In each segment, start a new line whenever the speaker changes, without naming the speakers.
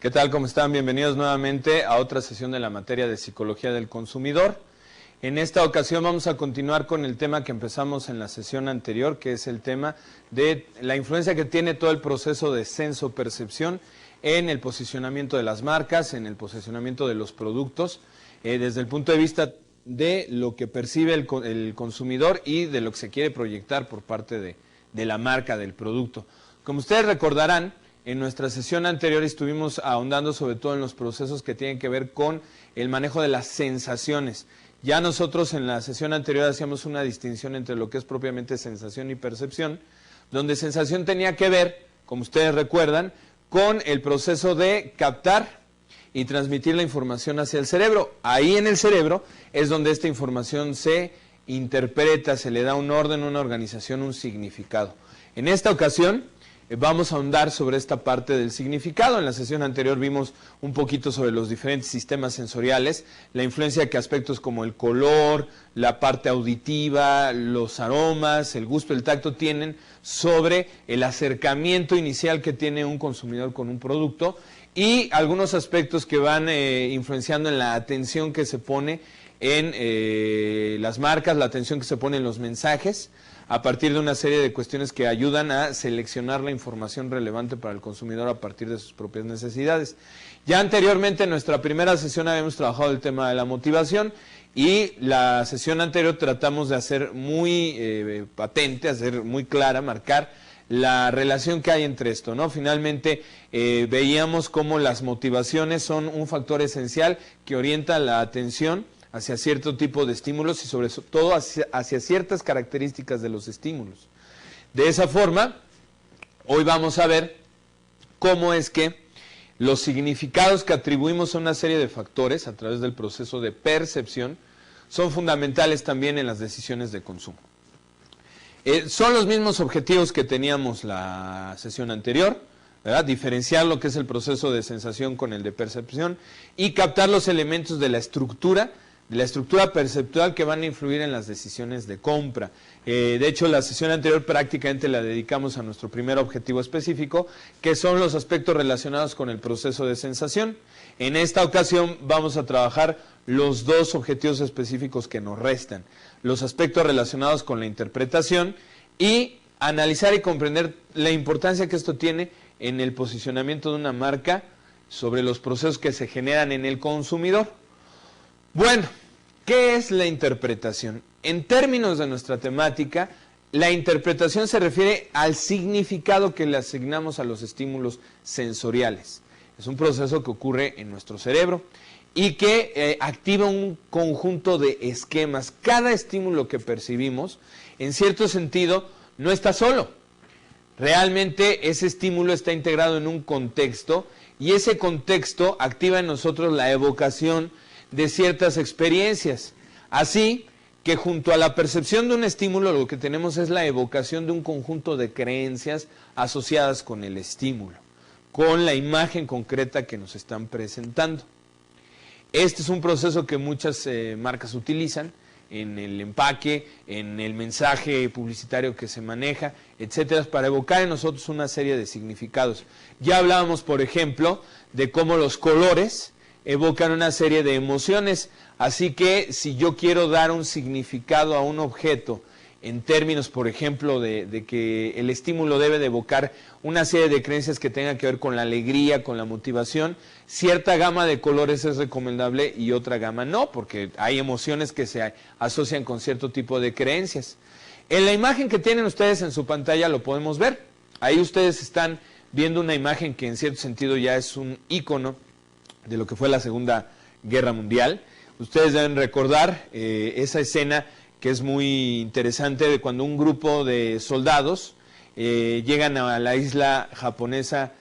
¿Qué tal? ¿Cómo están? Bienvenidos nuevamente a otra sesión de la materia de Psicología del Consumidor. En esta ocasión vamos a continuar con el tema que empezamos en la sesión anterior, que es el tema de la influencia que tiene todo el proceso de senso-percepción en el posicionamiento de las marcas, en el posicionamiento de los productos, desde el punto de vista de lo que percibe el consumidor y de lo que se quiere proyectar por parte de la marca del producto. Como ustedes recordarán, en nuestra sesión anterior estuvimos ahondando sobre todo en los procesos que tienen que ver con el manejo de las sensaciones. Ya nosotros en la sesión anterior hacíamos una distinción entre lo que es propiamente sensación y percepción, donde sensación tenía que ver, como ustedes recuerdan, con el proceso de captar y transmitir la información hacia el cerebro. Ahí en el cerebro es donde esta información se interpreta, se le da un orden, una organización, un significado. En esta ocasión vamos a ahondar sobre esta parte del significado. En la sesión anterior vimos un poquito sobre los diferentes sistemas sensoriales, la influencia que aspectos como el color, la parte auditiva, los aromas, el gusto, el tacto tienen sobre el acercamiento inicial que tiene un consumidor con un producto y algunos aspectos que van influenciando en la atención que se pone en las marcas, la atención que se pone en los mensajes, a partir de una serie de cuestiones que ayudan a seleccionar la información relevante para el consumidor a partir de sus propias necesidades. Ya anteriormente en nuestra primera sesión habíamos trabajado el tema de la motivación y la sesión anterior tratamos de hacer muy patente, hacer muy clara, marcar la relación que hay entre esto, ¿no? Finalmente veíamos cómo las motivaciones son un factor esencial que orienta la atención hacia cierto tipo de estímulos y sobre todo hacia ciertas características de los estímulos. De esa forma, hoy vamos a ver cómo es que los significados que atribuimos a una serie de factores a través del proceso de percepción son fundamentales también en las decisiones de consumo. Son los mismos objetivos que teníamos la sesión anterior, ¿verdad? Diferenciar lo que es el proceso de sensación con el de percepción y captar los elementos de la estructura perceptual que van a influir en las decisiones de compra. De hecho, la sesión anterior prácticamente la dedicamos a nuestro primer objetivo específico, que son los aspectos relacionados con el proceso de sensación. En esta ocasión vamos a trabajar los dos objetivos específicos que nos restan, los aspectos relacionados con la interpretación y analizar y comprender la importancia que esto tiene en el posicionamiento de una marca sobre los procesos que se generan en el consumidor. Bueno, ¿qué es la interpretación? En términos de nuestra temática, la interpretación se refiere al significado que le asignamos a los estímulos sensoriales. Es un proceso que ocurre en nuestro cerebro y que activa un conjunto de esquemas. Cada estímulo que percibimos, en cierto sentido, no está solo. Realmente ese estímulo está integrado en un contexto y ese contexto activa en nosotros la evocación de ciertas experiencias. Así que junto a la percepción de un estímulo lo que tenemos es la evocación de un conjunto de creencias asociadas con el estímulo, con la imagen concreta que nos están presentando. Este es un proceso que muchas marcas utilizan en el empaque, en el mensaje publicitario que se maneja, etcétera, para evocar en nosotros una serie de significados. Ya hablábamos, por ejemplo, de cómo los colores evocan una serie de emociones, así que si yo quiero dar un significado a un objeto en términos, por ejemplo, de que el estímulo debe de evocar una serie de creencias que tengan que ver con la alegría, con la motivación, cierta gama de colores es recomendable y otra gama no, porque hay emociones que se asocian con cierto tipo de creencias. En la imagen que tienen ustedes en su pantalla lo podemos ver. Ahí ustedes están viendo una imagen que en cierto sentido ya es un ícono de lo que fue la Segunda Guerra Mundial. Ustedes deben recordar esa escena que es muy interesante de cuando un grupo de soldados llegan a la isla japonesa,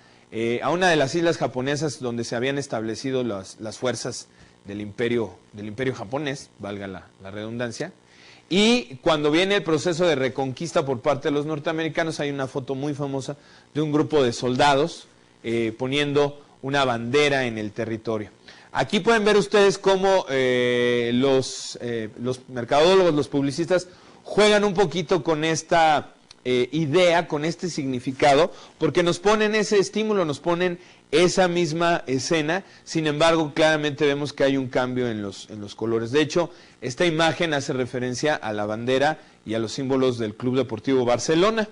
a una de las islas japonesas donde se habían establecido las fuerzas del imperio japonés, valga la redundancia, y cuando viene el proceso de reconquista por parte de los norteamericanos hay una foto muy famosa de un grupo de soldados poniendo una bandera en el territorio. Aquí pueden ver ustedes cómo los mercadólogos, los publicistas, juegan un poquito con esta idea, con este significado, porque nos ponen ese estímulo, nos ponen esa misma escena. Sin embargo, claramente vemos que hay un cambio en los colores. De hecho, esta imagen hace referencia a la bandera y a los símbolos del Club Deportivo Barcelona.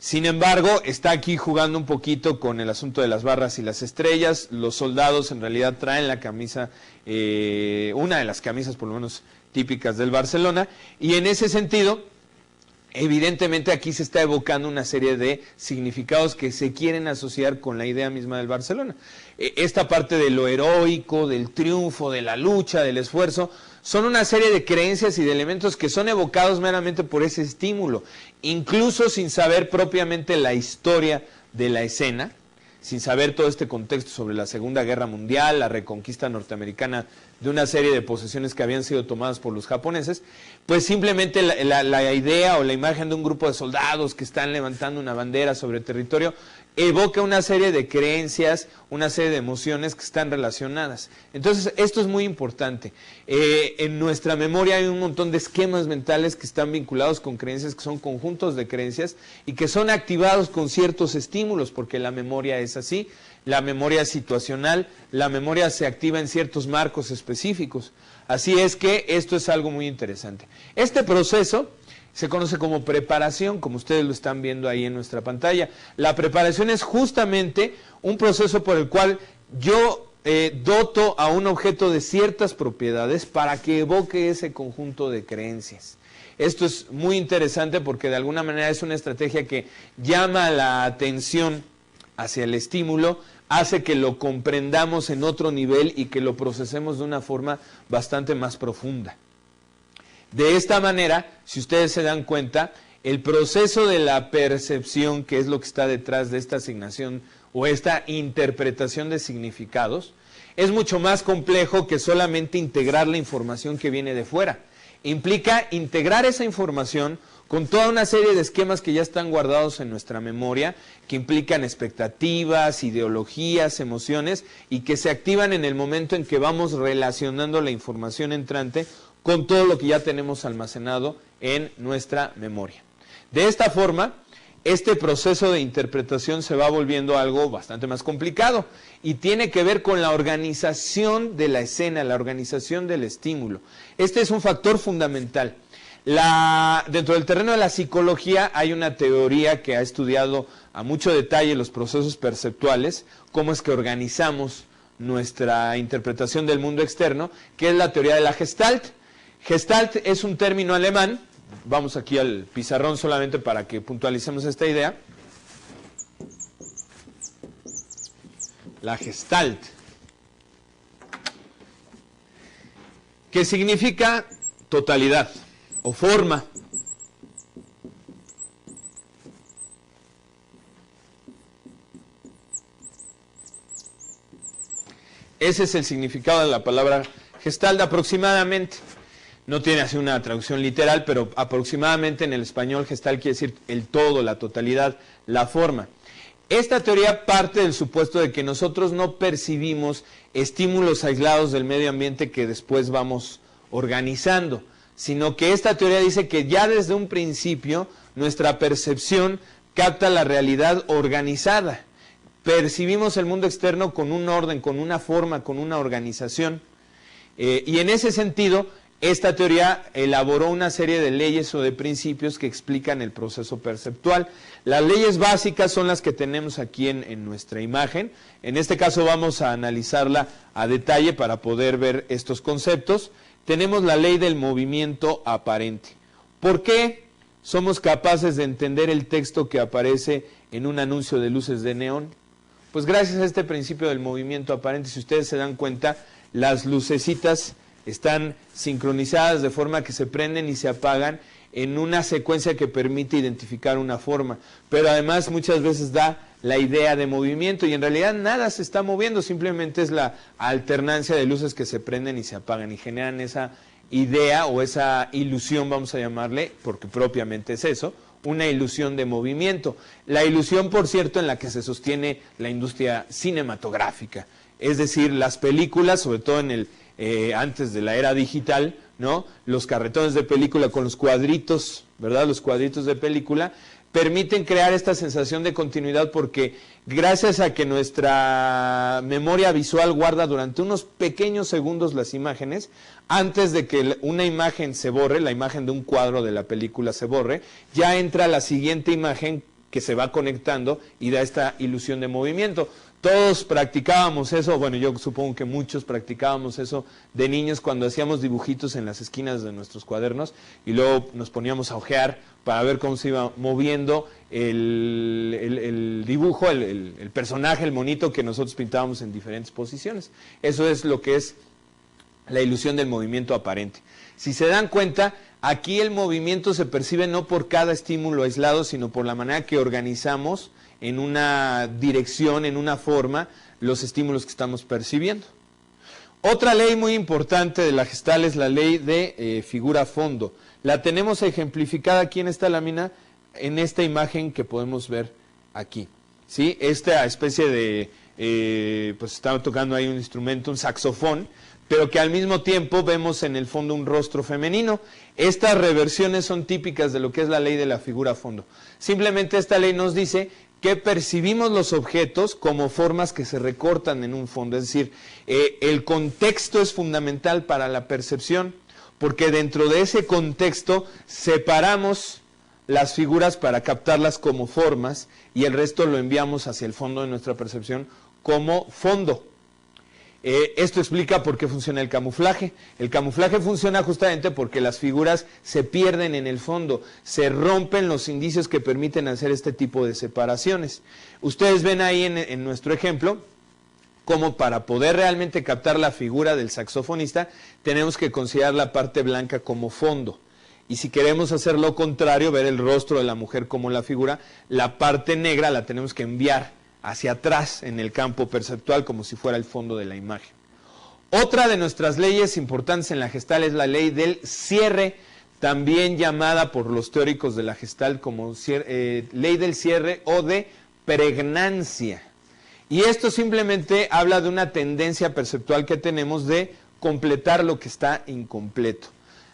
Sin embargo, está aquí jugando un poquito con el asunto de las barras y las estrellas. Los soldados en realidad traen la camisa, una de las camisas por lo menos típicas del Barcelona, y en ese sentido, evidentemente aquí se está evocando una serie de significados que se quieren asociar con la idea misma del Barcelona. Esta parte de lo heroico, del triunfo, de la lucha, del esfuerzo, son una serie de creencias y de elementos que son evocados meramente por ese estímulo, incluso sin saber propiamente la historia de la escena, sin saber todo este contexto sobre la Segunda Guerra Mundial, la reconquista norteamericana de una serie de posesiones que habían sido tomadas por los japoneses, pues simplemente la idea o la imagen de un grupo de soldados que están levantando una bandera sobre el territorio evoca una serie de creencias, una serie de emociones que están relacionadas. Entonces, esto es muy importante. En nuestra memoria hay un montón de esquemas mentales que están vinculados con creencias, que son conjuntos de creencias y que son activados con ciertos estímulos, porque la memoria es así. La memoria es situacional, la memoria se activa en ciertos marcos específicos. Así es que esto es algo muy interesante. Este proceso se conoce como preparación, como ustedes lo están viendo ahí en nuestra pantalla. La preparación es justamente un proceso por el cual yo doto a un objeto de ciertas propiedades para que evoque ese conjunto de creencias. Esto es muy interesante porque de alguna manera es una estrategia que llama la atención hacia el estímulo, hace que lo comprendamos en otro nivel y que lo procesemos de una forma bastante más profunda. De esta manera, si ustedes se dan cuenta, el proceso de la percepción, que es lo que está detrás de esta asignación o esta interpretación de significados, es mucho más complejo que solamente integrar la información que viene de fuera. Implica integrar esa información con toda una serie de esquemas que ya están guardados en nuestra memoria, que implican expectativas, ideologías, emociones, y que se activan en el momento en que vamos relacionando la información entrante con todo lo que ya tenemos almacenado en nuestra memoria. De esta forma, este proceso de interpretación se va volviendo algo bastante más complicado y tiene que ver con la organización de la escena, la organización del estímulo. Este es un factor fundamental. Dentro del terreno de la psicología hay una teoría que ha estudiado a mucho detalle los procesos perceptuales, cómo es que organizamos nuestra interpretación del mundo externo, que es la teoría de la Gestalt. Gestalt es un término alemán, vamos aquí al pizarrón solamente para que puntualicemos esta idea. La Gestalt, que significa totalidad o forma. Ese es el significado de la palabra Gestalt aproximadamente. No tiene así una traducción literal, pero aproximadamente en el español Gestalt quiere decir el todo, la totalidad, la forma. Esta teoría parte del supuesto de que nosotros no percibimos estímulos aislados del medio ambiente que después vamos organizando, sino que esta teoría dice que ya desde un principio nuestra percepción capta la realidad organizada. Percibimos el mundo externo con un orden, con una forma, con una organización. Y en ese sentido, esta teoría elaboró una serie de leyes o de principios que explican el proceso perceptual. Las leyes básicas son las que tenemos aquí en nuestra imagen. En este caso vamos a analizarla a detalle para poder ver estos conceptos. Tenemos la ley del movimiento aparente. ¿Por qué somos capaces de entender el texto que aparece en un anuncio de luces de neón? Pues gracias a este principio del movimiento aparente. Si ustedes se dan cuenta, las lucecitas están sincronizadas de forma que se prenden y se apagan en una secuencia que permite identificar una forma, pero además muchas veces da la idea de movimiento y en realidad nada se está moviendo, simplemente es la alternancia de luces que se prenden y se apagan y generan esa idea o esa ilusión, vamos a llamarle, porque propiamente es eso, una ilusión de movimiento. La ilusión, por cierto, en la que se sostiene la industria cinematográfica, es decir, las películas, sobre todo en antes de la era digital, ¿no? Los carretones de película con los cuadritos, ¿verdad? Los cuadritos de película permiten crear esta sensación de continuidad porque gracias a que nuestra memoria visual guarda durante unos pequeños segundos las imágenes, antes de que una imagen se borre, la imagen de un cuadro de la película se borre, ya entra la siguiente imagen que se va conectando y da esta ilusión de movimiento. Todos practicábamos eso, bueno, yo supongo que muchos practicábamos eso de niños cuando hacíamos dibujitos en las esquinas de nuestros cuadernos y luego nos poníamos a ojear para ver cómo se iba moviendo el dibujo, el personaje, el monito que nosotros pintábamos en diferentes posiciones. Eso es lo que es la ilusión del movimiento aparente. Si se dan cuenta, aquí el movimiento se percibe no por cada estímulo aislado, sino por la manera que organizamos en una dirección, en una forma, los estímulos que estamos percibiendo. Otra ley muy importante de la Gestalt es la ley de figura-fondo. La tenemos ejemplificada aquí en esta lámina, en esta imagen que podemos ver aquí. ¿Sí? Esta especie de, pues estaba tocando ahí un instrumento, un saxofón, pero que al mismo tiempo vemos en el fondo un rostro femenino. Estas reversiones son típicas de lo que es la ley de la figura-fondo. Simplemente esta ley nos dice que percibimos los objetos como formas que se recortan en un fondo. Es decir, el contexto es fundamental para la percepción, porque dentro de ese contexto separamos las figuras para captarlas como formas y el resto lo enviamos hacia el fondo de nuestra percepción como fondo. Esto explica por qué funciona el camuflaje. El camuflaje funciona justamente porque las figuras se pierden en el fondo, se rompen los indicios que permiten hacer este tipo de separaciones. Ustedes ven ahí en nuestro ejemplo como para poder realmente captar la figura del saxofonista tenemos que considerar la parte blanca como fondo. Y si queremos hacer lo contrario, ver el rostro de la mujer como la figura, la parte negra la tenemos que enviar hacia atrás en el campo perceptual como si fuera el fondo de la imagen. Otra de nuestras leyes importantes en la Gestalt es la ley del cierre, también llamada por los teóricos de la Gestalt como ley del cierre o de pregnancia. Y esto simplemente habla de una tendencia perceptual que tenemos de completar lo que está incompleto.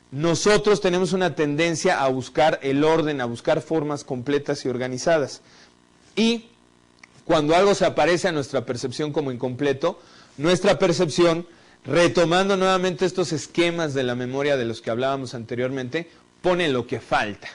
Nosotros tenemos una tendencia a buscar el orden, a buscar formas completas y organizadas. Y cuando algo se aparece a nuestra percepción como incompleto, nuestra percepción, retomando nuevamente estos esquemas de la memoria de los que hablábamos anteriormente, pone lo que falta.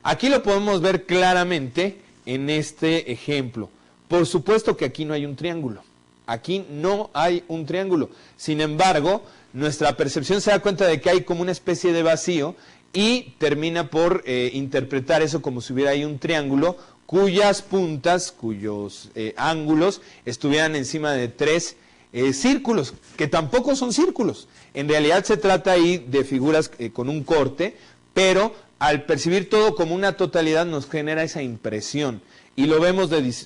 Aquí lo podemos ver claramente en este ejemplo. Por supuesto que aquí no hay un triángulo. Aquí no hay un triángulo. Sin embargo, nuestra percepción se da cuenta de que hay como una especie de vacío y termina por interpretar eso como si hubiera ahí un triángulo cuyas puntas, cuyos ángulos estuvieran encima de tres círculos, que tampoco son círculos. En realidad se trata ahí de figuras con un corte, pero al percibir todo como una totalidad nos genera esa impresión. Y lo vemos de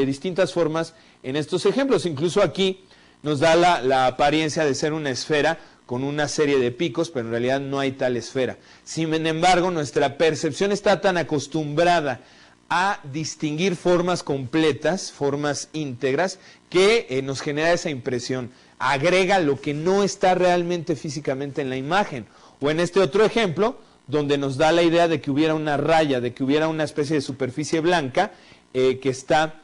distintas formas en estos ejemplos. Incluso aquí nos da la apariencia de ser una esfera con una serie de picos, pero en realidad no hay tal esfera. Sin embargo, nuestra percepción está tan acostumbrada a distinguir formas completas, formas íntegras, que nos genera esa impresión. Agrega lo que no está realmente físicamente en la imagen. O en este otro ejemplo, donde nos da la idea de que hubiera una raya, de que hubiera una especie de superficie blanca que está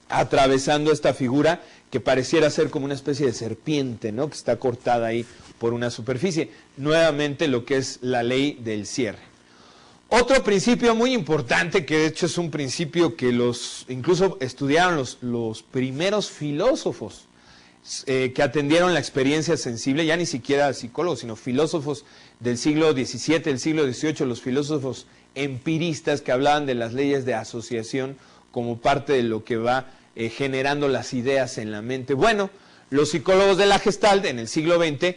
atravesando esta figura que pareciera ser como una especie de serpiente, ¿no? Que está cortada ahí por una superficie. Nuevamente lo que es la ley del cierre. Otro principio muy importante, que de hecho es un principio que incluso estudiaron los primeros filósofos que atendieron la experiencia sensible, ya ni siquiera psicólogos, sino filósofos del siglo XVII, del siglo XVIII, los filósofos empiristas que hablaban de las leyes de asociación como parte de lo que va generando las ideas en la mente. Bueno, los psicólogos de la Gestalt en el siglo XX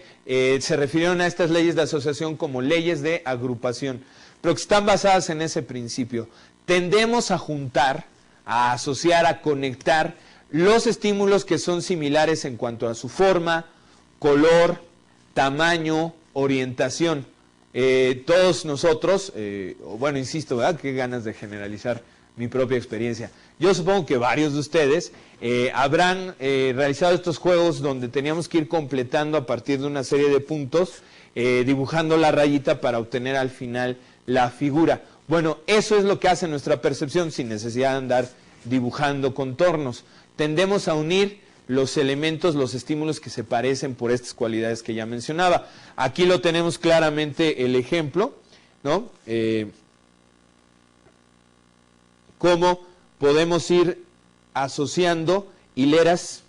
se refirieron a estas leyes de asociación como leyes de agrupación, pero que están basadas en ese principio. Tendemos a juntar, a asociar, a conectar los estímulos que son similares en cuanto a su forma, color, tamaño, orientación. Todos nosotros, bueno, insisto, ¿verdad? Qué ganas de generalizar mi propia experiencia. Yo supongo que varios de ustedes habrán realizado estos juegos donde teníamos que ir completando a partir de una serie de puntos, dibujando la rayita para obtener al final la figura. Bueno, eso es lo que hace nuestra percepción sin necesidad de andar dibujando contornos. Tendemos a unir los elementos, los estímulos que se parecen por estas cualidades que ya mencionaba. Aquí lo tenemos claramente el ejemplo, ¿no? Cómo podemos ir asociando hileras,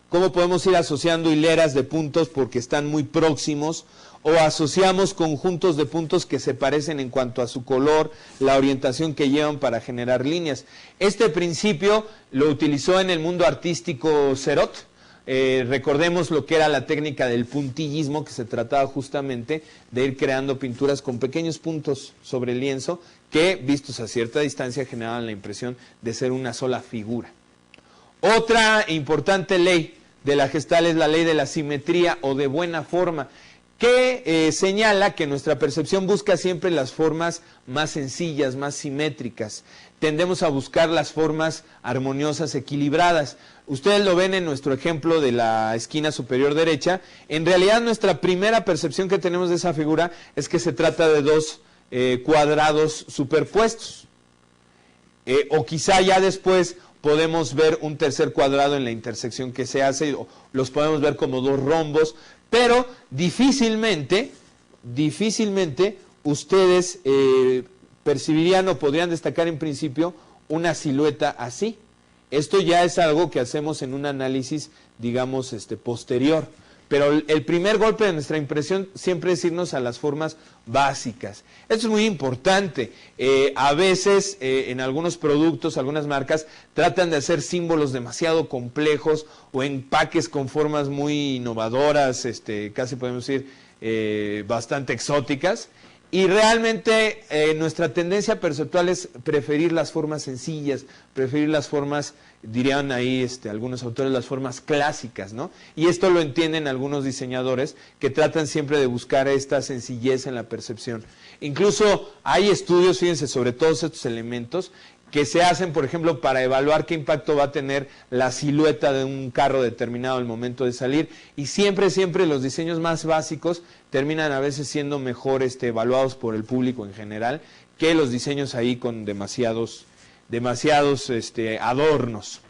cómo podemos ir asociando hileras de puntos porque están muy próximos, o asociamos conjuntos de puntos que se parecen en cuanto a su color, la orientación que llevan para generar líneas. Este principio lo utilizó en el mundo artístico Serot. Recordemos lo que era la técnica del puntillismo, que se trataba justamente de ir creando pinturas con pequeños puntos sobre el lienzo que, vistos a cierta distancia, generaban la impresión de ser una sola figura. Otra importante ley de la Gestalt es la ley de la simetría o de buena forma, que señala que nuestra percepción busca siempre las formas más sencillas, más simétricas. Tendemos a buscar las formas armoniosas, equilibradas. Ustedes lo ven en nuestro ejemplo de la esquina superior derecha. En realidad nuestra primera percepción que tenemos de esa figura es que se trata de dos cuadrados superpuestos. O quizá ya después podemos ver un tercer cuadrado en la intersección que se hace, o los podemos ver como dos rombos, pero difícilmente ustedes percibirían o podrían destacar en principio una silueta así. Esto ya es algo que hacemos en un análisis, digamos, posterior. Pero el primer golpe de nuestra impresión siempre es irnos a las formas básicas. Esto es muy importante. A veces en algunos productos, algunas marcas, tratan de hacer símbolos demasiado complejos o empaques con formas muy innovadoras, casi podemos decir bastante exóticas. Y realmente nuestra tendencia perceptual es preferir las formas sencillas, preferir las formas, dirían ahí algunos autores, las formas clásicas, ¿no? Y esto lo entienden algunos diseñadores que tratan siempre de buscar esta sencillez en la percepción. Incluso hay estudios, fíjense, sobre todos estos elementos que se hacen, por ejemplo, para evaluar qué impacto va a tener la silueta de un carro determinado al momento de salir, y siempre los diseños más básicos terminan a veces siendo mejor evaluados por el público en general que los diseños ahí con demasiados adornos.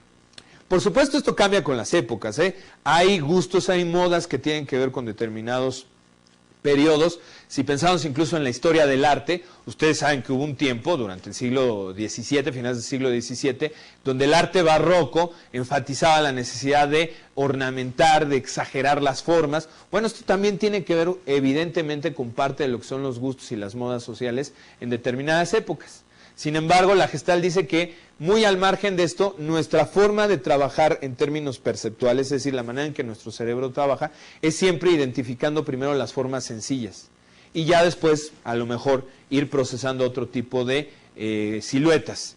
Por supuesto, esto cambia con las épocas, Hay gustos, hay modas que tienen que ver con determinados periodos. Si pensamos incluso en la historia del arte, ustedes saben que hubo un tiempo durante el siglo XVII, finales del siglo XVII, donde el arte barroco enfatizaba la necesidad de ornamentar, de exagerar las formas. Bueno, esto también tiene que ver evidentemente con parte de lo que son los gustos y las modas sociales en determinadas épocas. Sin embargo, la Gestalt dice que, muy al margen de esto, nuestra forma de trabajar en términos perceptuales, es decir, la manera en que nuestro cerebro trabaja, es siempre identificando primero las formas sencillas y ya después, a lo mejor, ir procesando otro tipo de siluetas.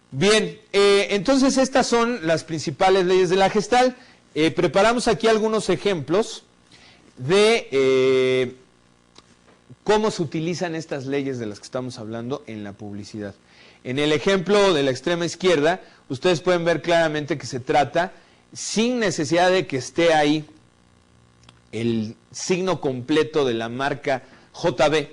Bien, entonces estas son las principales leyes de la Gestalt. Preparamos aquí algunos ejemplos de cómo se utilizan estas leyes de las que estamos hablando en la publicidad. En el ejemplo de la extrema izquierda, ustedes pueden ver claramente que se trata, sin necesidad de que esté ahí el signo completo de la marca JB,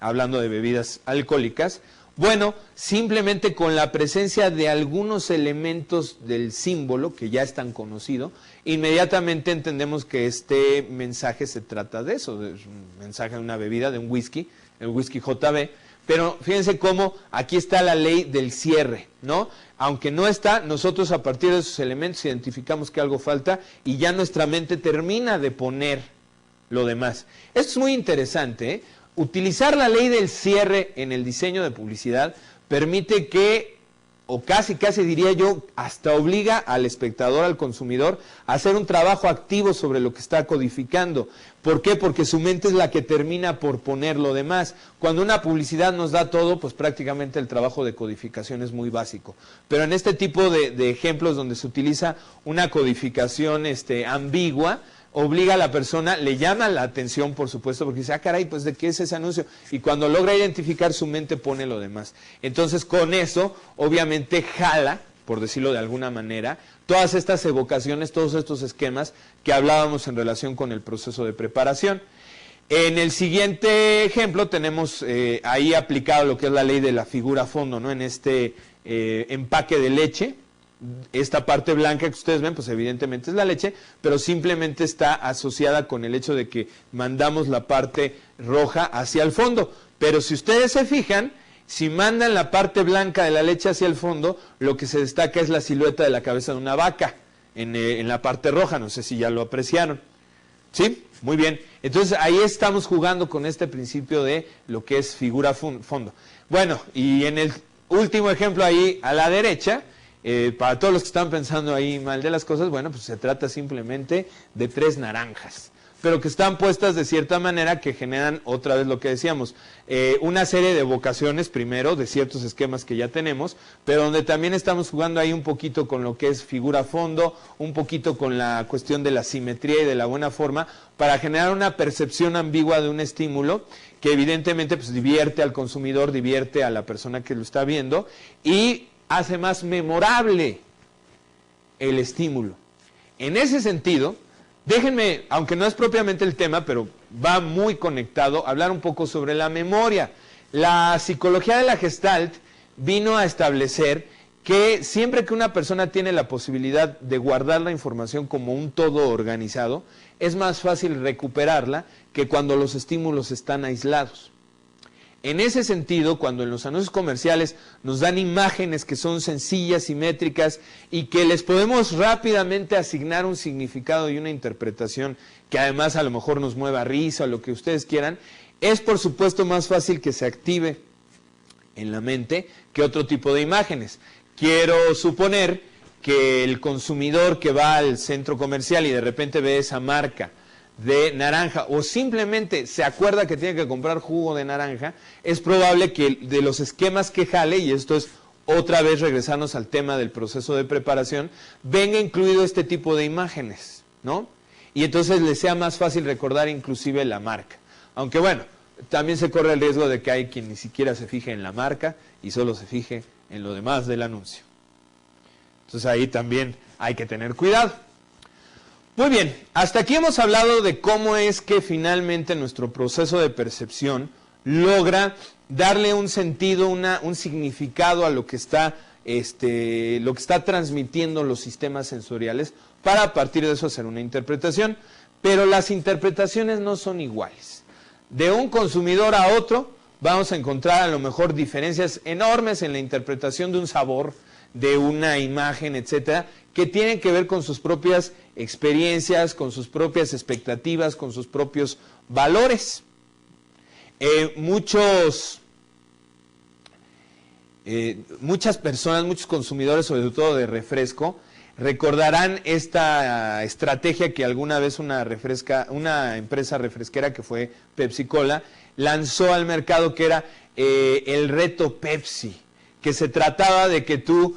hablando de bebidas alcohólicas, bueno, simplemente con la presencia de algunos elementos del símbolo, que ya es tan conocido, inmediatamente entendemos que este mensaje se trata de eso, es un mensaje de una bebida, de un whisky, el whisky JB, pero fíjense cómo aquí está la ley del cierre, ¿no? Aunque no está, nosotros a partir de esos elementos identificamos que algo falta y ya nuestra mente termina de poner lo demás. Esto es muy interesante, ¿eh? Utilizar la ley del cierre en el diseño de publicidad permite que, o casi diría yo, hasta obliga al espectador, al consumidor, a hacer un trabajo activo sobre lo que está codificando. ¿Por qué? Porque su mente es la que termina por poner lo demás. Cuando una publicidad nos da todo, pues prácticamente el trabajo de codificación es muy básico. Pero en este tipo de ejemplos donde se utiliza una codificación ambigua, obliga a la persona, le llama la atención, por supuesto, porque dice, ah, caray, pues ¿de qué es ese anuncio? Y cuando logra identificar, su mente pone lo demás. Entonces, con eso, obviamente, jala, por decirlo de alguna manera, todas estas evocaciones, todos estos esquemas que hablábamos en relación con el proceso de preparación. En el siguiente ejemplo tenemos ahí aplicado lo que es la ley de la figura fondo, ¿no? En este empaque de leche, esta parte blanca que ustedes ven, pues evidentemente es la leche, pero simplemente está asociada con el hecho de que mandamos la parte roja hacia el fondo. Pero si ustedes se fijan, si mandan la parte blanca de la leche hacia el fondo, lo que se destaca es la silueta de la cabeza de una vaca en la parte roja, no sé si ya lo apreciaron. ¿Sí? Muy bien. Entonces ahí estamos jugando con este principio de lo que es figura fondo. Bueno, y en el último ejemplo ahí a la derecha, para todos los que están pensando ahí mal de las cosas, bueno, pues se trata simplemente de 3 naranjas, pero que están puestas de cierta manera que generan otra vez lo que decíamos, una serie de evocaciones primero de ciertos esquemas que ya tenemos, pero donde también estamos jugando ahí un poquito con lo que es figura fondo, un poquito con la cuestión de la simetría y de la buena forma, para generar una percepción ambigua de un estímulo que evidentemente pues divierte al consumidor, divierte a la persona que lo está viendo y hace más memorable el estímulo. En ese sentido, déjenme, aunque no es propiamente el tema, pero va muy conectado, hablar un poco sobre la memoria. La psicología de la Gestalt vino a establecer que siempre que una persona tiene la posibilidad de guardar la información como un todo organizado, es más fácil recuperarla que cuando los estímulos están aislados. En ese sentido, cuando en los anuncios comerciales nos dan imágenes que son sencillas, simétricas y que les podemos rápidamente asignar un significado y una interpretación que además a lo mejor nos mueva risa o lo que ustedes quieran, es por supuesto más fácil que se active en la mente que otro tipo de imágenes. Quiero suponer que el consumidor que va al centro comercial y de repente ve esa marca de naranja o simplemente se acuerda que tiene que comprar jugo de naranja, es probable que de los esquemas que jale, y esto es otra vez regresarnos al tema del proceso de preparación, venga incluido este tipo de imágenes, ¿no? Y entonces le sea más fácil recordar inclusive la marca. Aunque bueno, también se corre el riesgo de que hay quien ni siquiera se fije en la marca y solo se fije en lo demás del anuncio. Entonces ahí también hay que tener cuidado. Muy bien, hasta aquí hemos hablado de cómo es que finalmente nuestro proceso de percepción logra darle un sentido, un significado a lo que está transmitiendo los sistemas sensoriales para a partir de eso hacer una interpretación. Pero las interpretaciones no son iguales. De un consumidor a otro vamos a encontrar a lo mejor diferencias enormes en la interpretación de un sabor, de una imagen, etcétera, que tienen que ver con sus propias experiencias, con sus propias expectativas, con sus propios valores. Muchas personas, muchos consumidores, sobre todo de refresco, recordarán esta estrategia que alguna vez una empresa refresquera que fue Pepsi Cola lanzó al mercado, que era el reto Pepsi, que se trataba de que tú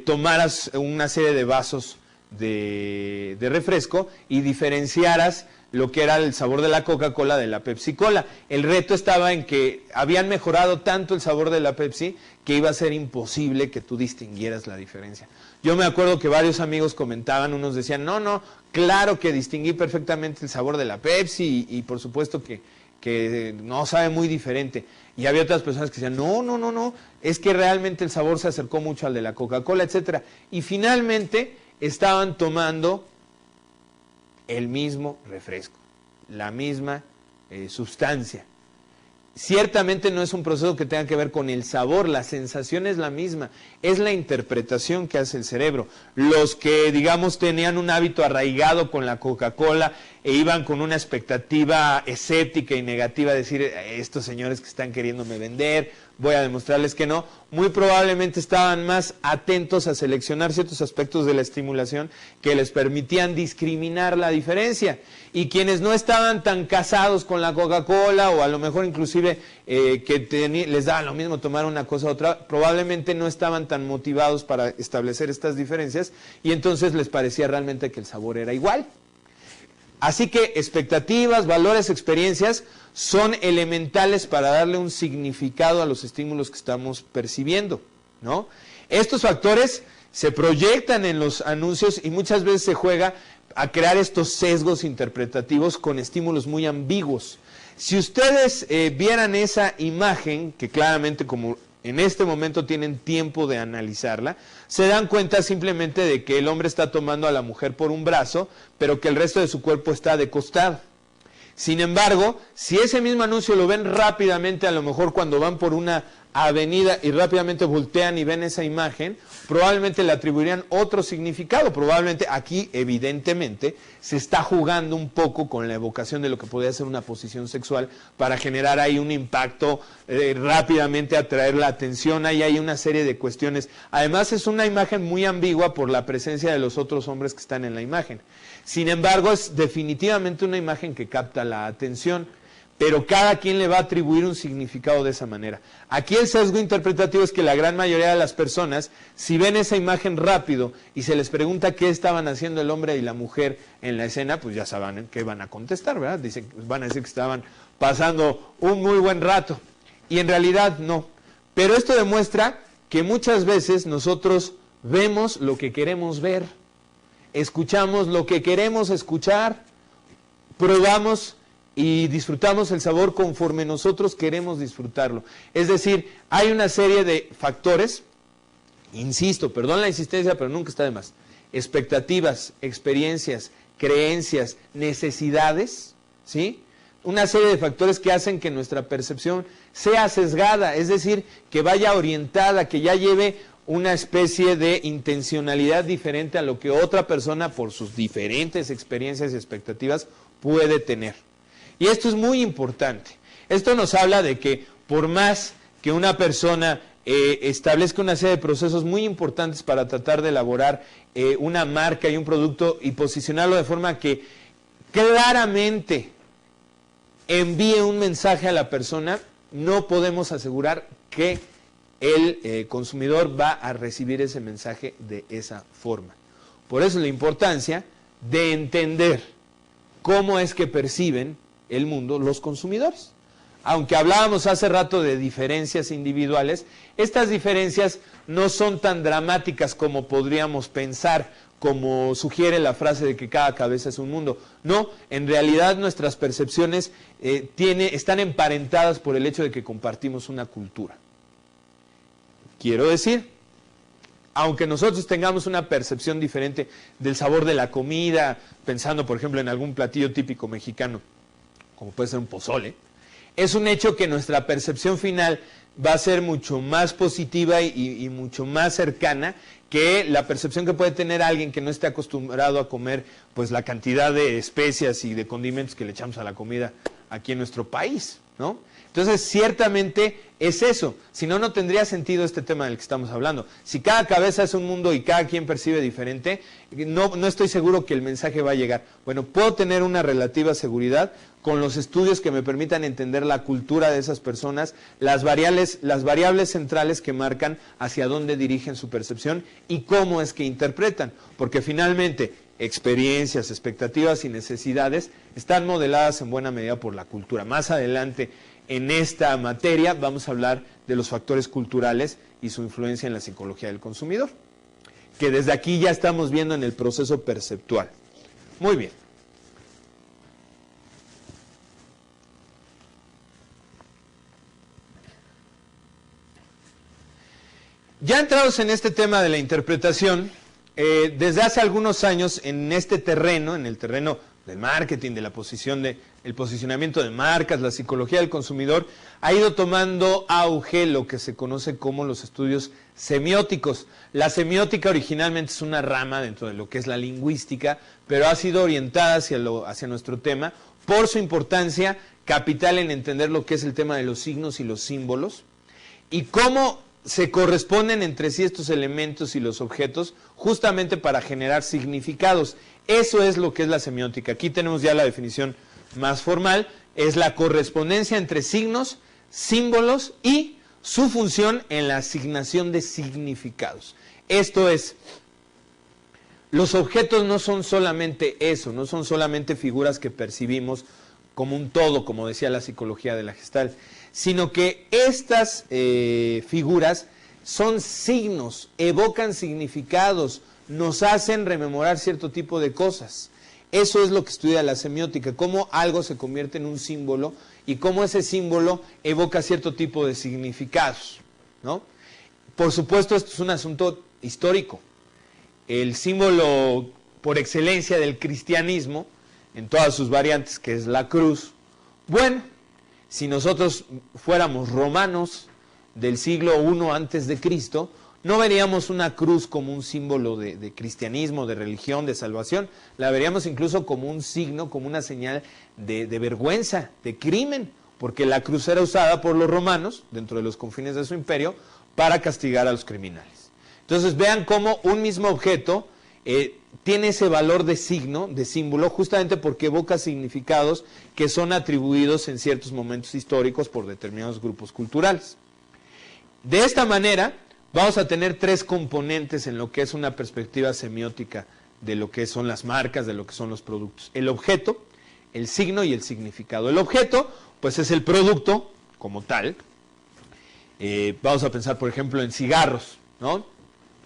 tomaras una serie de vasos de refresco y diferenciaras lo que era el sabor de la Coca-Cola de la Pepsi Cola. El reto estaba en que habían mejorado tanto el sabor de la Pepsi que iba a ser imposible que tú distinguieras la diferencia. Yo me acuerdo que varios amigos comentaban, unos decían, no, claro que distinguí perfectamente el sabor de la Pepsi y por supuesto que no sabe muy diferente. Y había otras personas que decían, no, es que realmente el sabor se acercó mucho al de la Coca-Cola, etcétera. Y finalmente estaban tomando el mismo refresco, la misma sustancia. Ciertamente no es un proceso que tenga que ver con el sabor, la sensación es la misma, es la interpretación que hace el cerebro. Los que, digamos, tenían un hábito arraigado con la Coca-Cola e iban con una expectativa escéptica y negativa, decir, estos señores que están queriéndome vender, voy a demostrarles que no, muy probablemente estaban más atentos a seleccionar ciertos aspectos de la estimulación que les permitían discriminar la diferencia. Y quienes no estaban tan casados con la Coca-Cola, o a lo mejor inclusive les daba lo mismo tomar una cosa u otra, probablemente no estaban tan motivados para establecer estas diferencias, y entonces les parecía realmente que el sabor era igual. Así que expectativas, valores, experiencias son elementales para darle un significado a los estímulos que estamos percibiendo, ¿no? Estos factores se proyectan en los anuncios y muchas veces se juega a crear estos sesgos interpretativos con estímulos muy ambiguos. Si ustedes vieran esa imagen, que claramente como en este momento tienen tiempo de analizarla, se dan cuenta simplemente de que el hombre está tomando a la mujer por un brazo, pero que el resto de su cuerpo está de costado. Sin embargo, si ese mismo anuncio lo ven rápidamente, a lo mejor cuando van por una avenida y rápidamente voltean y ven esa imagen, probablemente le atribuirían otro significado. Probablemente aquí, evidentemente, se está jugando un poco con la evocación de lo que podría ser una posición sexual para generar ahí un impacto, rápidamente atraer la atención. Ahí hay una serie de cuestiones. Además, es una imagen muy ambigua por la presencia de los otros hombres que están en la imagen. Sin embargo, es definitivamente una imagen que capta la atención, pero cada quien le va a atribuir un significado de esa manera. Aquí el sesgo interpretativo es que la gran mayoría de las personas, si ven esa imagen rápido y se les pregunta qué estaban haciendo el hombre y la mujer en la escena, pues ya saben qué van a contestar, ¿verdad? Van a decir que estaban pasando un muy buen rato. Y en realidad no. Pero esto demuestra que muchas veces nosotros vemos lo que queremos ver, escuchamos lo que queremos escuchar, probamos y disfrutamos el sabor conforme nosotros queremos disfrutarlo. Es decir, hay una serie de factores, insisto, perdón la insistencia, pero nunca está de más, expectativas, experiencias, creencias, necesidades, ¿sí? Una serie de factores que hacen que nuestra percepción sea sesgada, es decir, que vaya orientada, que ya lleve una especie de intencionalidad diferente a lo que otra persona, por sus diferentes experiencias y expectativas, puede tener. Y esto es muy importante. Esto nos habla de que por más que una persona establezca una serie de procesos muy importantes para tratar de elaborar una marca y un producto y posicionarlo de forma que claramente envíe un mensaje a la persona, no podemos asegurar que el consumidor va a recibir ese mensaje de esa forma. Por eso la importancia de entender cómo es que perciben el mundo los consumidores. Aunque hablábamos hace rato de diferencias individuales, estas diferencias no son tan dramáticas como podríamos pensar, como sugiere la frase de que cada cabeza es un mundo. No, en realidad nuestras percepciones están emparentadas por el hecho de que compartimos una cultura. Quiero decir, aunque nosotros tengamos una percepción diferente del sabor de la comida, pensando por ejemplo en algún platillo típico mexicano, como puede ser un pozole, es un hecho que nuestra percepción final va a ser mucho más positiva y mucho más cercana que la percepción que puede tener alguien que no esté acostumbrado a comer pues la cantidad de especias y de condimentos que le echamos a la comida aquí en nuestro país, ¿no? Entonces, ciertamente es eso. Si no, no tendría sentido este tema del que estamos hablando. Si cada cabeza es un mundo y cada quien percibe diferente, no estoy seguro que el mensaje va a llegar. Bueno, puedo tener una relativa seguridad con los estudios que me permitan entender la cultura de esas personas, las variables centrales que marcan hacia dónde dirigen su percepción y cómo es que interpretan. Porque finalmente, experiencias, expectativas y necesidades están modeladas en buena medida por la cultura. Más adelante, en esta materia vamos a hablar de los factores culturales y su influencia en la psicología del consumidor, que desde aquí ya estamos viendo en el proceso perceptual. Muy bien. Ya entrados en este tema de la interpretación, desde hace algunos años en este terreno, en el terreno del marketing, de el posicionamiento de marcas, la psicología del consumidor, ha ido tomando auge lo que se conoce como los estudios semióticos. La semiótica originalmente es una rama dentro de lo que es la lingüística, pero ha sido orientada hacia nuestro tema por su importancia capital en entender lo que es el tema de los signos y los símbolos y cómo se corresponden entre sí estos elementos y los objetos justamente para generar significados. Eso es lo que es la semiótica. Aquí tenemos ya la definición más formal, es la correspondencia entre signos, símbolos y su función en la asignación de significados. Esto es, los objetos no son solamente eso, no son solamente figuras que percibimos como un todo, como decía la psicología de la Gestalt, sino que estas figuras son signos, evocan significados, nos hacen rememorar cierto tipo de cosas. Eso es lo que estudia la semiótica, cómo algo se convierte en un símbolo y cómo ese símbolo evoca cierto tipo de significados, ¿no? Por supuesto, esto es un asunto histórico. El símbolo por excelencia del cristianismo, en todas sus variantes, que es la cruz. Bueno, si nosotros fuéramos romanos del siglo I antes de Cristo, no veríamos una cruz como un símbolo de cristianismo, de religión, de salvación. La veríamos incluso como un signo, como una señal de vergüenza, de crimen, porque la cruz era usada por los romanos, dentro de los confines de su imperio, para castigar a los criminales. Entonces vean cómo un mismo objeto tiene ese valor de signo, de símbolo, justamente porque evoca significados que son atribuidos en ciertos momentos históricos por determinados grupos culturales. De esta manera, vamos a tener tres componentes en lo que es una perspectiva semiótica de lo que son las marcas, de lo que son los productos. El objeto, el signo y el significado. El objeto, pues es el producto como tal. Vamos a pensar, por ejemplo, en cigarros, ¿no?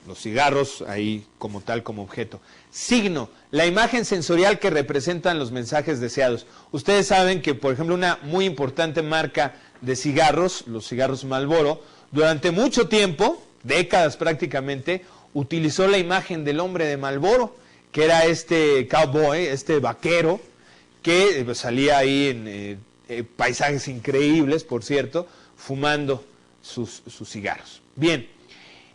Los cigarros ahí como tal, como objeto. Signo, la imagen sensorial que representan los mensajes deseados. Ustedes saben que, por ejemplo, una muy importante marca de cigarros, los cigarros Marlboro, durante mucho tiempo, décadas prácticamente, utilizó la imagen del hombre de Marlboro, que era este cowboy, este vaquero, que salía ahí en paisajes increíbles, por cierto, fumando sus cigarros. Bien,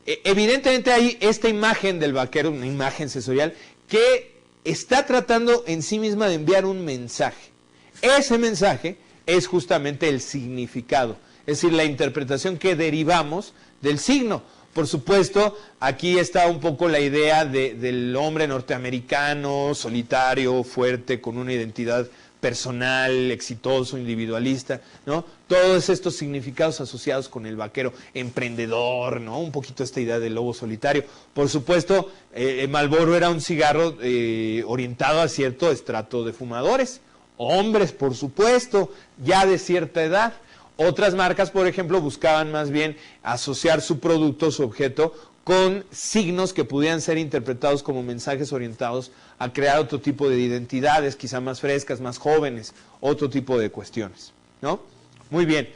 evidentemente hay esta imagen del vaquero, una imagen sensorial, que está tratando en sí misma de enviar un mensaje. Ese mensaje es justamente el significado, es decir, la interpretación que derivamos del signo. Por supuesto, aquí está un poco la idea del hombre norteamericano, solitario, fuerte, con una identidad personal, exitoso, individualista, ¿no? Todos estos significados asociados con el vaquero, emprendedor, ¿no? Un poquito esta idea del lobo solitario. Por supuesto, Marlboro era un cigarro orientado a cierto estrato de fumadores, hombres, por supuesto, ya de cierta edad. Otras marcas, por ejemplo, buscaban más bien asociar su producto, su objeto, con signos que pudieran ser interpretados como mensajes orientados a crear otro tipo de identidades, quizá más frescas, más jóvenes, otro tipo de cuestiones, ¿no? Muy bien.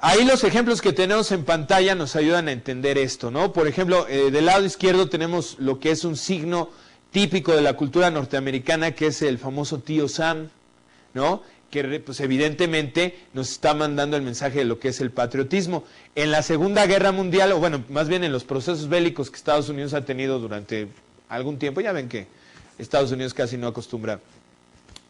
Ahí los ejemplos que tenemos en pantalla nos ayudan a entender esto, ¿no? Por ejemplo, del lado izquierdo tenemos lo que es un signo típico de la cultura norteamericana, que es el famoso tío Sam, ¿no? Que pues evidentemente nos está mandando el mensaje de lo que es el patriotismo. En la Segunda Guerra Mundial, o bueno, más bien en los procesos bélicos que Estados Unidos ha tenido durante algún tiempo, ya ven que Estados Unidos casi no acostumbra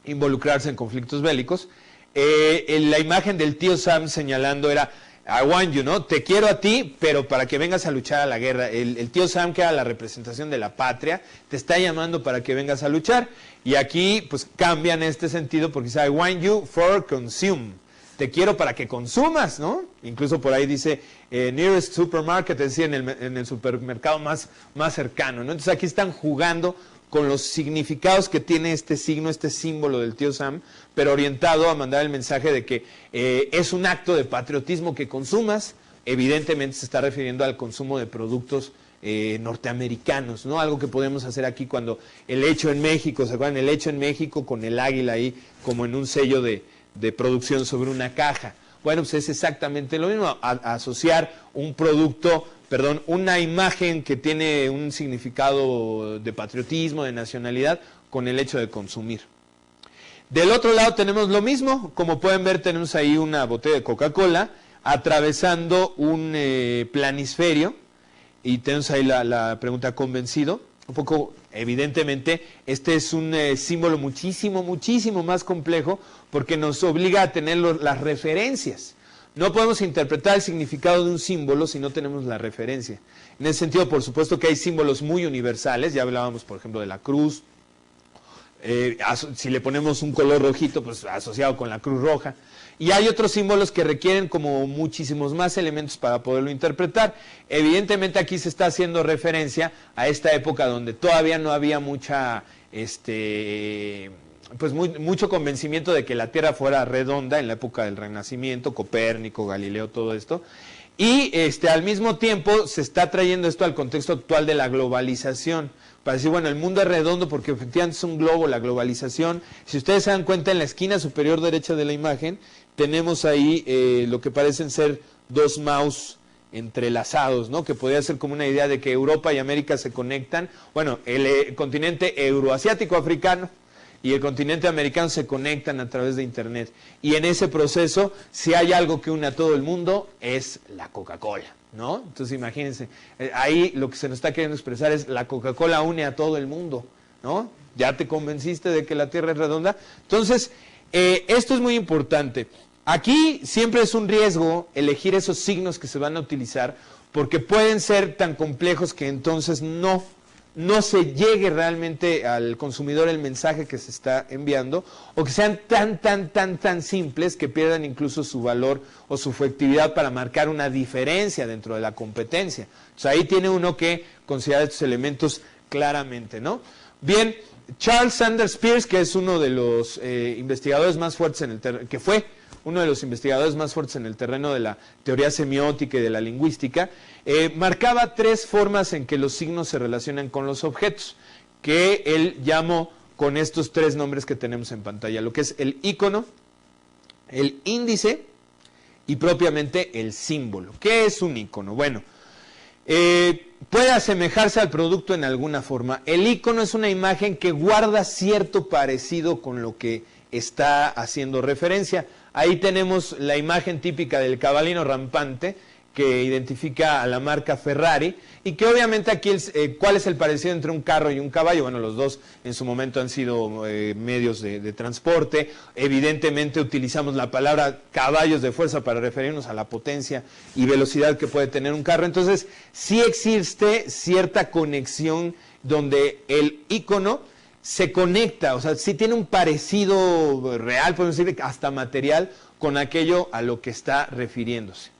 involucrarse en conflictos bélicos, la imagen del tío Sam señalando era, I want you, ¿no? Te quiero a ti, pero para que vengas a luchar a la guerra. El tío Sam, que era la representación de la patria, te está llamando para que vengas a luchar. Y aquí, pues, cambian este sentido porque dice, I want you for consume. Te quiero para que consumas, ¿no? Incluso por ahí dice, nearest supermarket, es decir, en el supermercado más cercano, ¿no? Entonces aquí están jugando con los significados que tiene este signo, este símbolo del tío Sam, pero orientado a mandar el mensaje de que es un acto de patriotismo que consumas. Evidentemente se está refiriendo al consumo de productos norteamericanos, ¿no? Algo que podemos hacer aquí cuando el hecho en México, ¿se acuerdan? El hecho en México con el águila ahí como en un sello de producción sobre una caja. Bueno, pues es exactamente lo mismo, asociar un producto, una imagen que tiene un significado de patriotismo, de nacionalidad, con el hecho de consumir. Del otro lado tenemos lo mismo, como pueden ver tenemos ahí una botella de Coca-Cola atravesando un planisferio y tenemos ahí la pregunta convencido. Un poco, evidentemente, este es un símbolo muchísimo más complejo porque nos obliga a tener las referencias. No podemos interpretar el significado de un símbolo si no tenemos la referencia. En ese sentido, por supuesto que hay símbolos muy universales, ya hablábamos, por ejemplo, de la cruz. Si le ponemos un color rojito, pues asociado con la Cruz Roja. Y hay otros símbolos que requieren como muchísimos más elementos para poderlo interpretar. Evidentemente aquí se está haciendo referencia a esta época donde todavía no había mucha, mucho convencimiento de que la Tierra fuera redonda, en la época del Renacimiento, Copérnico, Galileo, todo esto. Y al mismo tiempo se está trayendo esto al contexto actual de la globalización. Para decir, bueno, el mundo es redondo porque efectivamente es un globo, la globalización. Si ustedes se dan cuenta, en la esquina superior derecha de la imagen, tenemos ahí lo que parecen ser dos mouse entrelazados, ¿no? Que podría ser como una idea de que Europa y América se conectan. Bueno, el continente euroasiático africano y el continente americano se conectan a través de Internet. Y en ese proceso, si hay algo que une a todo el mundo, es la Coca-Cola, ¿no? Entonces imagínense, ahí lo que se nos está queriendo expresar es la Coca-Cola une a todo el mundo, ¿no? ¿Ya te convenciste de que la Tierra es redonda? Entonces, esto es muy importante. Aquí siempre es un riesgo elegir esos signos que se van a utilizar, porque pueden ser tan complejos que entonces no se llegue realmente al consumidor el mensaje que se está enviando, o que sean tan simples que pierdan incluso su valor o su efectividad para marcar una diferencia dentro de la competencia. Entonces ahí tiene uno que considerar estos elementos claramente, ¿no? Bien, Charles Sanders Peirce, que es uno de los investigadores más fuertes en el terreno, que fue uno de los investigadores más fuertes en el terreno de la teoría semiótica y de la lingüística, marcaba tres formas en que los signos se relacionan con los objetos, que él llamó con estos tres nombres que tenemos en pantalla, lo que es el icono, el índice y propiamente el símbolo. ¿Qué es un icono? Bueno, puede asemejarse al producto en alguna forma. El icono es una imagen que guarda cierto parecido con lo que está haciendo referencia. Ahí tenemos la imagen típica del cabalino rampante que identifica a la marca Ferrari y que obviamente aquí, ¿cuál es el parecido entre un carro y un caballo? Bueno, los dos en su momento han sido medios de transporte. Evidentemente utilizamos la palabra caballos de fuerza para referirnos a la potencia y velocidad que puede tener un carro. Entonces, sí existe cierta conexión donde el icono se conecta, o sea, sí tiene un parecido real, podemos decir hasta material, con aquello a lo que está refiriéndose.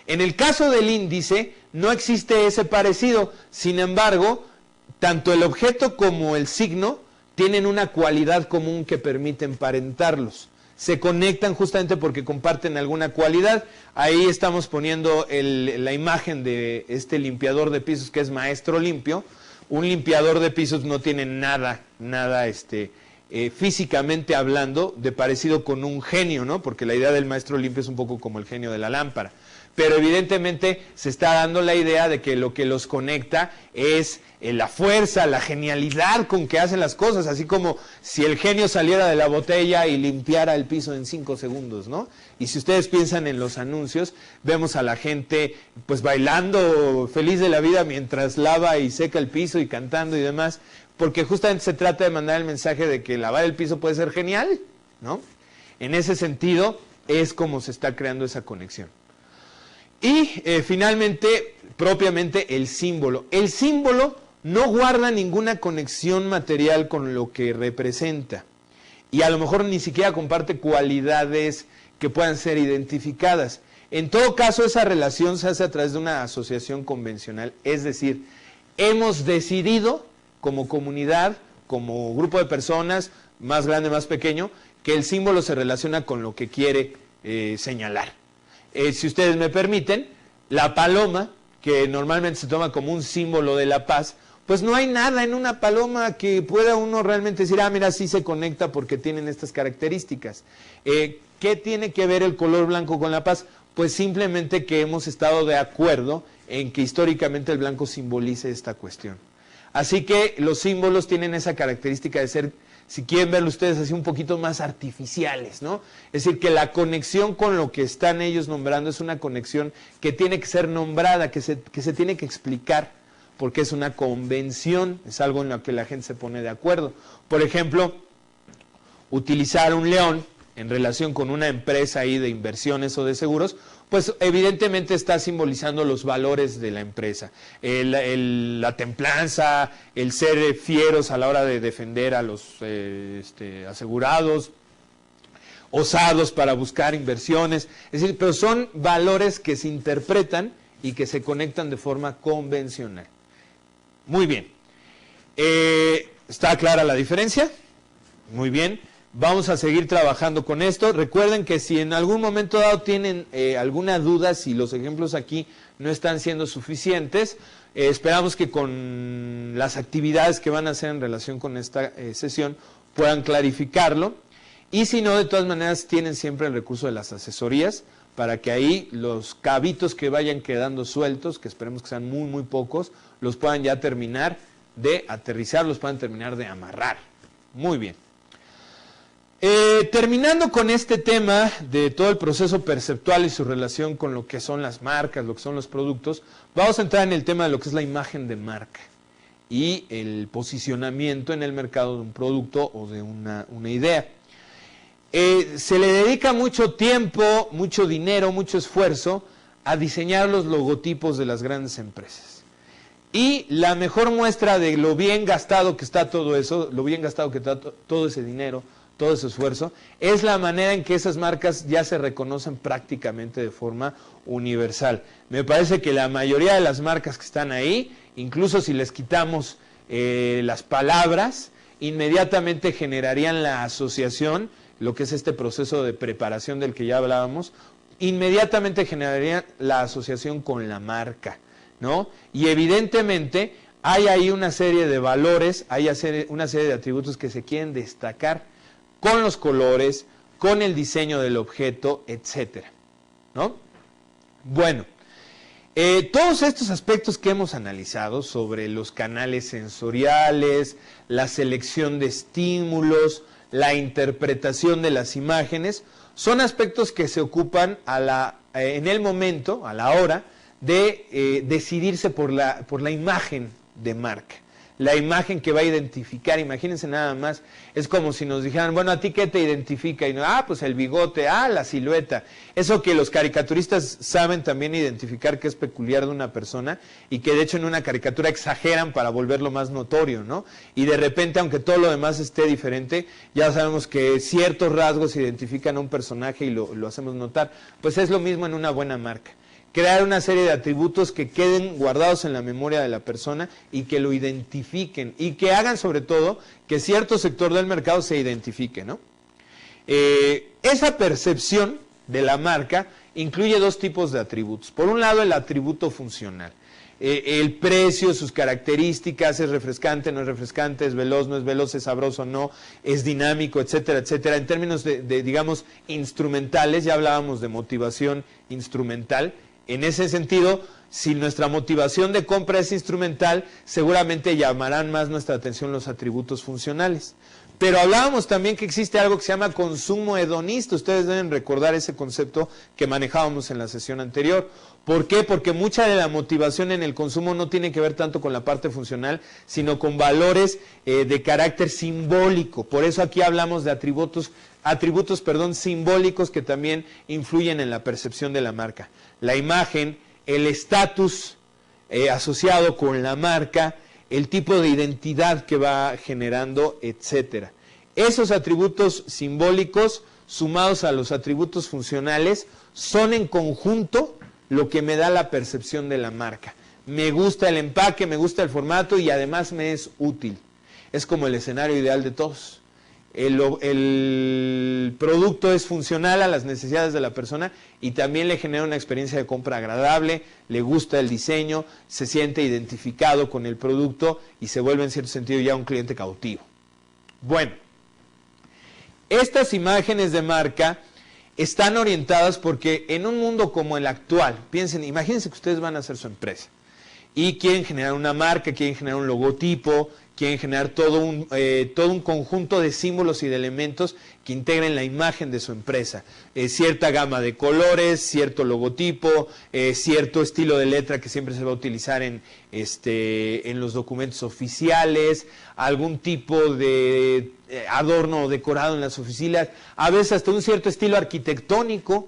En el caso del índice, no existe ese parecido, sin embargo, tanto el objeto como el signo tienen una cualidad común que permite emparentarlos. Se conectan justamente porque comparten alguna cualidad. Ahí estamos poniendo la imagen de este limpiador de pisos que es Maestro Limpio. Un limpiador de pisos no tiene nada físicamente hablando de parecido con un genio, ¿no? Porque la idea del maestro limpio es un poco como el genio de la lámpara. Pero evidentemente se está dando la idea de que lo que los conecta es la fuerza, la genialidad con que hacen las cosas, así como si el genio saliera de la botella y limpiara el piso en 5 segundos, ¿no? Y si ustedes piensan en los anuncios, vemos a la gente pues bailando feliz de la vida mientras lava y seca el piso y cantando y demás, porque justamente se trata de mandar el mensaje de que lavar el piso puede ser genial, ¿no? En ese sentido es como se está creando esa conexión. Y finalmente, propiamente el símbolo. El símbolo no guarda ninguna conexión material con lo que representa. Y a lo mejor ni siquiera comparte cualidades que puedan ser identificadas. En todo caso, esa relación se hace a través de una asociación convencional. Es decir, hemos decidido como comunidad, como grupo de personas, más grande, más pequeño, que el símbolo se relaciona con lo que quiere señalar. Si ustedes me permiten, la paloma, que normalmente se toma como un símbolo de la paz, pues no hay nada en una paloma que pueda uno realmente decir, ah, mira, sí se conecta porque tienen estas características. ¿Qué tiene que ver el color blanco con la paz? Pues simplemente que hemos estado de acuerdo en que históricamente el blanco simbolice esta cuestión. Así que los símbolos tienen esa característica de ser, si quieren verlo ustedes así, un poquito más artificiales, ¿no? Es decir, que la conexión con lo que están ellos nombrando es una conexión que tiene que ser nombrada, que se tiene que explicar, porque es una convención, es algo en lo que la gente se pone de acuerdo. Por ejemplo, utilizar un león en relación con una empresa ahí de inversiones o de seguros, pues evidentemente está simbolizando los valores de la empresa. La templanza, el ser fieros a la hora de defender a los asegurados. osados para buscar inversiones, es decir, pero son valores que se interpretan y que se conectan de forma convencional. Muy bien. ¿Está clara la diferencia? Muy bien. Vamos a seguir trabajando con esto. Recuerden que si en algún momento dado tienen alguna duda, si los ejemplos aquí no están siendo suficientes, esperamos que con las actividades que van a hacer en relación con esta sesión puedan clarificarlo. Y si no, de todas maneras tienen siempre el recurso de las asesorías para que ahí los cabitos que vayan quedando sueltos, que esperemos que sean muy pocos, los puedan ya terminar de aterrizar, los puedan terminar de amarrar. Muy bien. Terminando con este tema de todo el proceso perceptual y su relación con lo que son las marcas, lo que son los productos, vamos a entrar en el tema de lo que es la imagen de marca y el posicionamiento en el mercado de un producto o de una idea. Se le dedica mucho tiempo, mucho dinero, mucho esfuerzo a diseñar los logotipos de las grandes empresas. Y la mejor muestra de lo bien gastado que está todo eso, lo bien gastado que está todo ese dinero, todo ese esfuerzo, es la manera en que esas marcas ya se reconocen prácticamente de forma universal. Me parece que la mayoría de las marcas que están ahí, incluso si les quitamos las palabras, inmediatamente generarían la asociación, lo que es este proceso de preparación del que ya hablábamos, inmediatamente generarían la asociación con la marca, ¿no? Y evidentemente hay ahí una serie de valores, hay una serie de atributos que se quieren destacar con los colores, con el diseño del objeto, etcétera, ¿no? Bueno, todos estos aspectos que hemos analizado sobre los canales sensoriales, la selección de estímulos, la interpretación de las imágenes, son aspectos que se ocupan en el momento, a la hora, de decidirse por la imagen de marca. La imagen que va a identificar, imagínense nada más, es como si nos dijeran, bueno, ¿a ti qué te identifica? Y no, pues el bigote, la silueta. Eso que los caricaturistas saben también identificar que es peculiar de una persona y que de hecho en una caricatura exageran para volverlo más notorio, ¿no? Y de repente, aunque todo lo demás esté diferente, ya sabemos que ciertos rasgos identifican a un personaje y lo hacemos notar. Pues es lo mismo en una buena marca. Crear una serie de atributos que queden guardados en la memoria de la persona y que lo identifiquen y que hagan sobre todo que cierto sector del mercado se identifique, ¿no? Esa percepción de la marca incluye dos tipos de atributos. Por un lado, el atributo funcional. El precio, sus características, es refrescante, no es refrescante, es veloz, no es veloz, es sabroso, no, es dinámico, etcétera, etcétera. En términos digamos, instrumentales, ya hablábamos de motivación instrumental. En ese sentido, si nuestra motivación de compra es instrumental, seguramente llamarán más nuestra atención los atributos funcionales. Pero hablábamos también que existe algo que se llama consumo hedonista. Ustedes deben recordar ese concepto que manejábamos en la sesión anterior. ¿Por qué? Porque mucha de la motivación en el consumo no tiene que ver tanto con la parte funcional, sino con valores de carácter simbólico. Por eso aquí hablamos de atributos simbólicos que también influyen en la percepción de la marca. La imagen, el estatus asociado con la marca, el tipo de identidad que va generando, etcétera. Esos atributos simbólicos, sumados a los atributos funcionales, son en conjunto lo que me da la percepción de la marca. Me gusta el empaque, me gusta el formato y además me es útil. Es como el escenario ideal de todos. El producto es funcional a las necesidades de la persona y también le genera una experiencia de compra agradable, le gusta el diseño, se siente identificado con el producto y se vuelve en cierto sentido ya un cliente cautivo. Bueno, estas imágenes de marca están orientadas porque en un mundo como el actual, imagínense que ustedes van a hacer su empresa y quieren generar una marca, quieren generar un logotipo, quieren generar todo un conjunto de símbolos y de elementos que integren la imagen de su empresa. Cierta gama de colores, cierto logotipo, cierto estilo de letra que siempre se va a utilizar en los documentos oficiales, algún tipo de adorno decorado en las oficinas, a veces hasta un cierto estilo arquitectónico,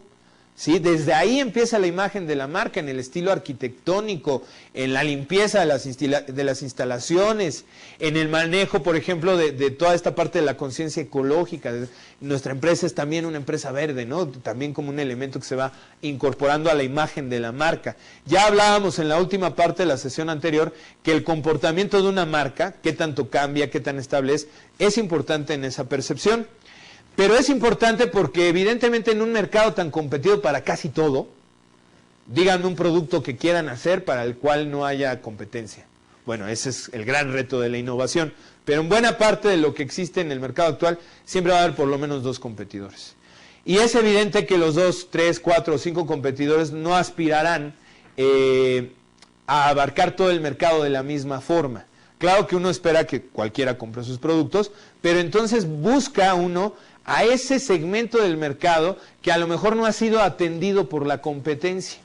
¿sí? Desde ahí empieza la imagen de la marca, en el estilo arquitectónico, en la limpieza de las instalaciones, en el manejo, por ejemplo, de toda esta parte de la conciencia ecológica. Nuestra empresa es también una empresa verde, ¿no? También como un elemento que se va incorporando a la imagen de la marca. Ya hablábamos en la última parte de la sesión anterior que el comportamiento de una marca, qué tanto cambia, qué tan estable es importante en esa percepción. Pero es importante porque evidentemente en un mercado tan competido para casi todo, díganme un producto que quieran hacer para el cual no haya competencia. Bueno, ese es el gran reto de la innovación. Pero en buena parte de lo que existe en el mercado actual, siempre va a haber por lo menos 2 competidores. Y es evidente que los 2, 3, 4 o 5 competidores no aspirarán a abarcar todo el mercado de la misma forma. Claro que uno espera que cualquiera compre sus productos, pero entonces busca uno a ese segmento del mercado que a lo mejor no ha sido atendido por la competencia.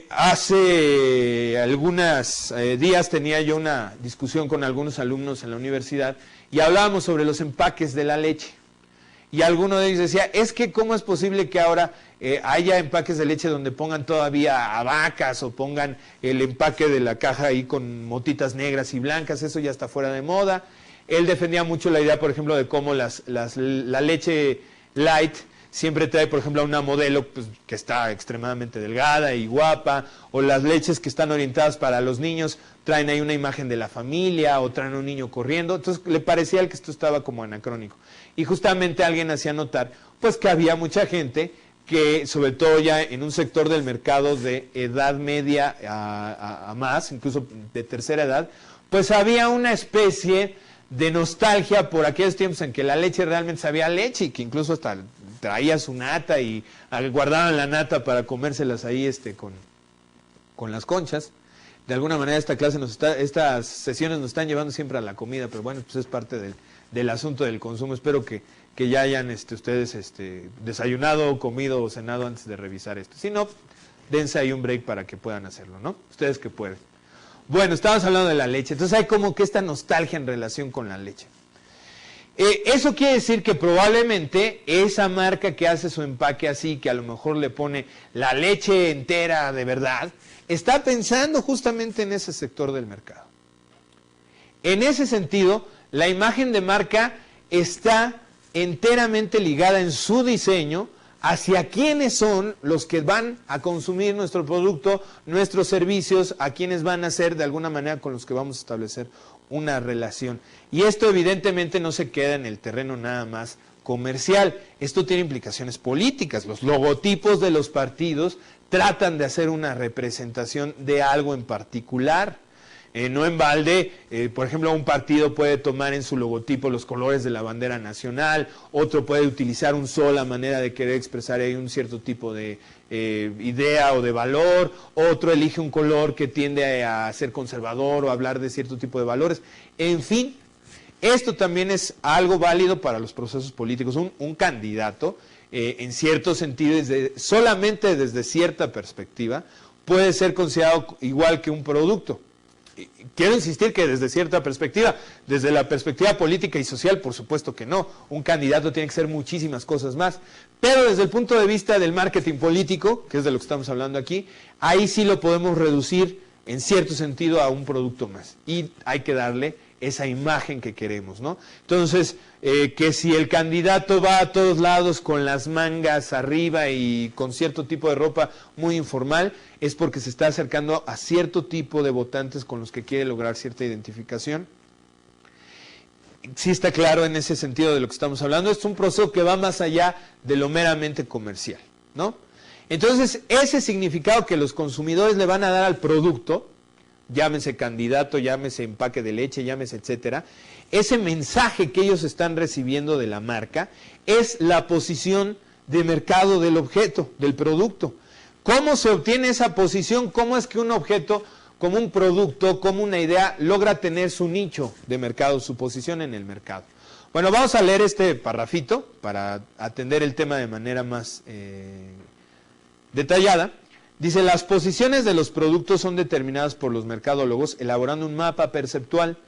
Hace algunos días tenía yo una discusión con algunos alumnos en la universidad y hablábamos sobre los empaques de la leche. Y alguno de ellos decía, es que ¿cómo es posible que ahora haya empaques de leche donde pongan todavía a vacas o pongan el empaque de la caja ahí con motitas negras y blancas? Eso ya está fuera de moda. Él defendía mucho la idea, por ejemplo, de cómo la leche light siempre trae, por ejemplo, a una modelo pues, que está extremadamente delgada y guapa, o las leches que están orientadas para los niños traen ahí una imagen de la familia, o traen a un niño corriendo. Entonces le parecía que esto estaba como anacrónico. Y justamente alguien hacía notar pues que había mucha gente que, sobre todo ya en un sector del mercado de edad media a más, incluso de tercera edad, pues había una especie de nostalgia por aquellos tiempos en que la leche realmente sabía leche y que incluso hasta traía su nata y guardaban la nata para comérselas ahí con las conchas. De alguna manera estas sesiones nos están llevando siempre a la comida, pero bueno, pues es parte del asunto del consumo. Espero que ya hayan ustedes desayunado, comido o cenado antes de revisar esto. Si no, dense ahí un break para que puedan hacerlo, ¿no? Ustedes que pueden. Bueno, estábamos hablando de la leche, entonces hay como que esta nostalgia en relación con la leche. Eso quiere decir que probablemente esa marca que hace su empaque así, que a lo mejor le pone la leche entera de verdad, está pensando justamente en ese sector del mercado. En ese sentido, la imagen de marca está enteramente ligada en su diseño hacia quiénes son los que van a consumir nuestro producto, nuestros servicios, a quiénes van a ser de alguna manera con los que vamos a establecer una relación. Y esto evidentemente no se queda en el terreno nada más comercial, esto tiene implicaciones políticas. Los logotipos de los partidos tratan de hacer una representación de algo en particular. No en balde, por ejemplo, un partido puede tomar en su logotipo los colores de la bandera nacional, otro puede utilizar un sol a manera de querer expresar ahí un cierto tipo de idea o de valor, otro elige un color que tiende a ser conservador o a hablar de cierto tipo de valores. En fin, esto también es algo válido para los procesos políticos. Un candidato, en cierto sentido, solamente desde cierta perspectiva, puede ser considerado igual que un producto. Quiero insistir que desde cierta perspectiva, desde la perspectiva política y social, por supuesto que no. Un candidato tiene que ser muchísimas cosas más. Pero desde el punto de vista del marketing político, que es de lo que estamos hablando aquí, ahí sí lo podemos reducir en cierto sentido a un producto más. Y hay que darle esa imagen que queremos, ¿no? Entonces, que si el candidato va a todos lados con las mangas arriba y con cierto tipo de ropa muy informal, es porque se está acercando a cierto tipo de votantes con los que quiere lograr cierta identificación. Sí está claro en ese sentido de lo que estamos hablando. Es un proceso que va más allá de lo meramente comercial, ¿no? Entonces, ese significado que los consumidores le van a dar al producto, llámese candidato, llámese empaque de leche, llámese etcétera, ese mensaje que ellos están recibiendo de la marca es la posición de mercado del objeto, del producto. ¿Cómo se obtiene esa posición? ¿Cómo es que un objeto, como un producto, como una idea, logra tener su nicho de mercado, su posición en el mercado? Bueno, vamos a leer este parrafito para atender el tema de manera más detallada. Dice, las posiciones de los productos son determinadas por los mercadólogos elaborando un mapa perceptual,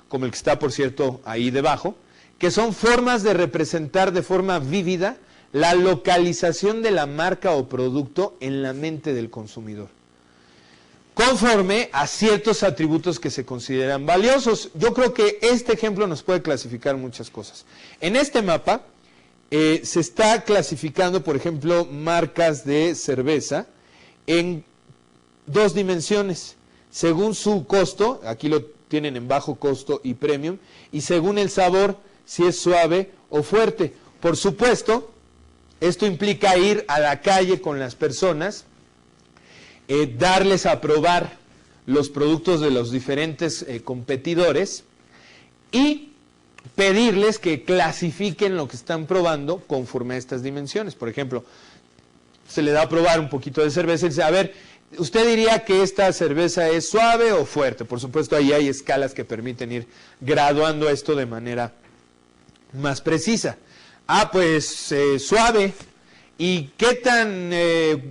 como el que está, por cierto, ahí debajo, que son formas de representar de forma vívida la localización de la marca o producto en la mente del consumidor, conforme a ciertos atributos que se consideran valiosos. Yo creo que este ejemplo nos puede clasificar muchas cosas. En este mapa se está clasificando, por ejemplo, marcas de cerveza en dos dimensiones, según su costo, aquí lo tienen en bajo costo y premium, y según el sabor, si es suave o fuerte. Por supuesto, esto implica ir a la calle con las personas, darles a probar los productos de los diferentes competidores y pedirles que clasifiquen lo que están probando conforme a estas dimensiones. Por ejemplo, se le da a probar un poquito de cerveza y dice, a ver, ¿usted diría que esta cerveza es suave o fuerte? Por supuesto, ahí hay escalas que permiten ir graduando esto de manera más precisa. Ah, pues suave. ¿Y qué tan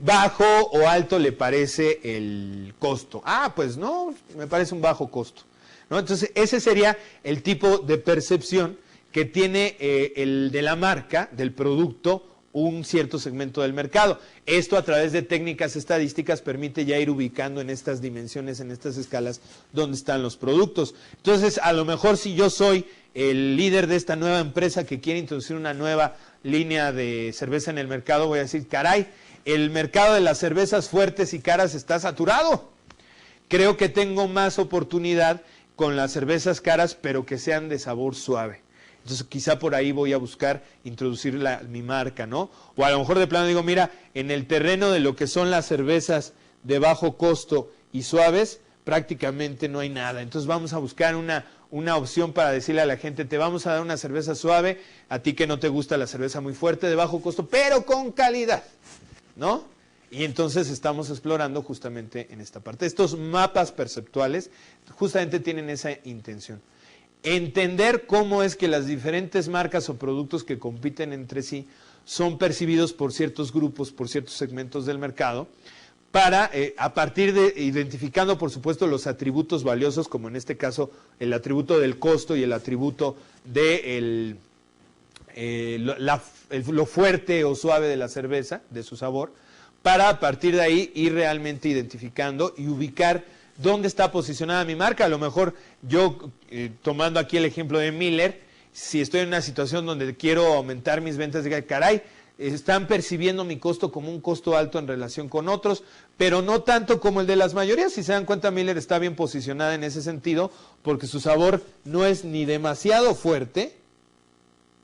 bajo o alto le parece el costo? Ah, pues no, me parece un bajo costo, ¿no? Entonces, ese sería el tipo de percepción que tiene el de la marca, del producto, un cierto segmento del mercado. Esto a través de técnicas estadísticas permite ya ir ubicando en estas dimensiones, en estas escalas, dónde están los productos. Entonces, a lo mejor si yo soy el líder de esta nueva empresa que quiere introducir una nueva línea de cerveza en el mercado, voy a decir, caray, el mercado de las cervezas fuertes y caras está saturado. Creo que tengo más oportunidad con las cervezas caras, pero que sean de sabor suave. Entonces quizá por ahí voy a buscar introducir mi marca, ¿no? O a lo mejor de plano digo, mira, en el terreno de lo que son las cervezas de bajo costo y suaves, prácticamente no hay nada. Entonces vamos a buscar una opción para decirle a la gente, te vamos a dar una cerveza suave, a ti que no te gusta la cerveza muy fuerte, de bajo costo, pero con calidad, ¿no? Y entonces estamos explorando justamente en esta parte. Estos mapas perceptuales justamente tienen esa intención. Entender cómo es que las diferentes marcas o productos que compiten entre sí son percibidos por ciertos grupos, por ciertos segmentos del mercado, para, a partir de identificando, por supuesto, los atributos valiosos, como en este caso el atributo del costo y el atributo de lo fuerte o suave de la cerveza, de su sabor, para a partir de ahí ir realmente identificando y ubicar dónde está posicionada mi marca. A lo mejor yo, tomando aquí el ejemplo de Miller, si estoy en una situación donde quiero aumentar mis ventas, diga, caray, están percibiendo mi costo como un costo alto en relación con otros, pero no tanto como el de las mayorías. Si se dan cuenta, Miller está bien posicionada en ese sentido, porque su sabor no es ni demasiado fuerte,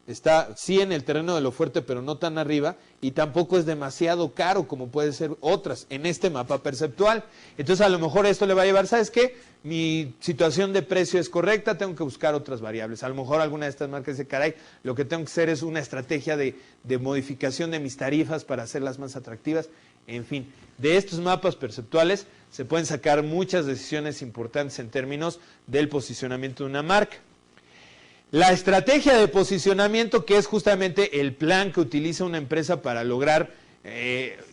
está sí en el terreno de lo fuerte, pero no tan arriba, y tampoco es demasiado caro como puede ser otras en este mapa perceptual. Entonces a lo mejor esto le va a llevar, ¿sabes qué? Mi situación de precio es correcta, tengo que buscar otras variables. A lo mejor alguna de estas marcas dice, caray, lo que tengo que hacer es una estrategia de modificación de mis tarifas para hacerlas más atractivas. En fin, de estos mapas perceptuales se pueden sacar muchas decisiones importantes en términos del posicionamiento de una marca. La estrategia de posicionamiento, que es justamente el plan que utiliza una empresa para lograr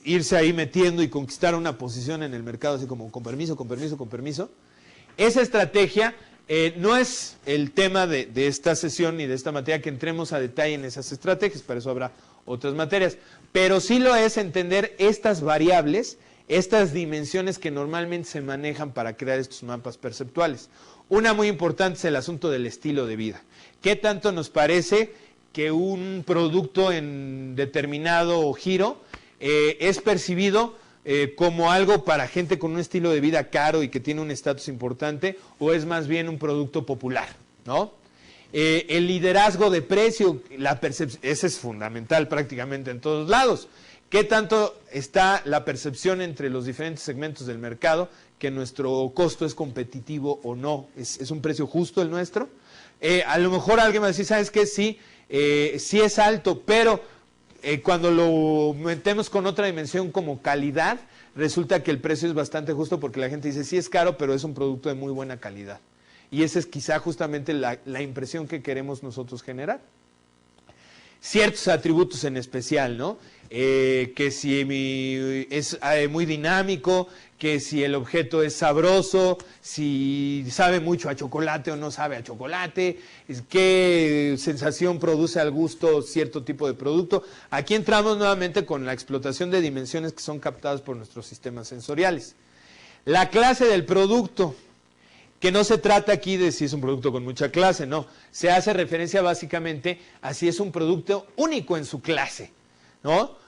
irse ahí metiendo y conquistar una posición en el mercado, así como con permiso, con permiso, con permiso. Esa estrategia no es el tema de esta sesión ni de esta materia, que entremos a detalle en esas estrategias, para eso habrá otras materias, pero sí lo es entender estas variables, estas dimensiones que normalmente se manejan para crear estos mapas perceptuales. Una muy importante es el asunto del estilo de vida. ¿Qué tanto nos parece que un producto en determinado giro es percibido como algo para gente con un estilo de vida caro y que tiene un estatus importante, o es más bien un producto popular, ¿no? El liderazgo de precio, la percepción, ese es fundamental prácticamente en todos lados. ¿Qué tanto está la percepción entre los diferentes segmentos del mercado que nuestro costo es competitivo o no? ¿Es un precio justo el nuestro? A lo mejor alguien va a decir, ¿sabes qué? Sí, sí es alto, pero cuando lo metemos con otra dimensión como calidad, resulta que el precio es bastante justo, porque la gente dice, sí es caro, pero es un producto de muy buena calidad. Y esa es quizá justamente la impresión que queremos nosotros generar. ciertos atributos en especial, ¿no? Que si es muy dinámico, que si el objeto es sabroso, si sabe mucho a chocolate o no sabe a chocolate, qué sensación produce al gusto cierto tipo de producto. Aquí entramos nuevamente con la explotación de dimensiones que son captadas por nuestros sistemas sensoriales. La clase del producto, que no se trata aquí de si es un producto con mucha clase, no. Se hace referencia básicamente a si es un producto único en su clase, ¿no?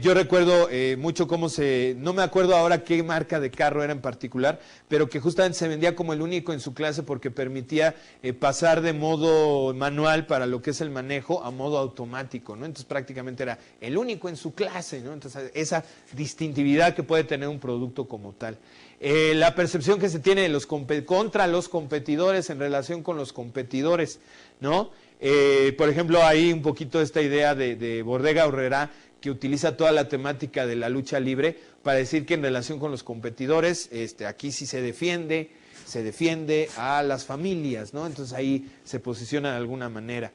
Yo recuerdo mucho cómo no me acuerdo ahora qué marca de carro era en particular, pero que justamente se vendía como el único en su clase porque permitía pasar de modo manual para lo que es el manejo a modo automático, ¿no? Entonces prácticamente era el único en su clase, ¿no? Entonces esa distintividad que puede tener un producto como tal. La percepción que se tiene de contra los competidores en relación con los competidores, ¿no? Por ejemplo, hay un poquito esta idea de Bodega Aurrerá, que utiliza toda la temática de la lucha libre para decir que en relación con los competidores, aquí sí se defiende a las familias, ¿no? Entonces ahí se posiciona de alguna manera.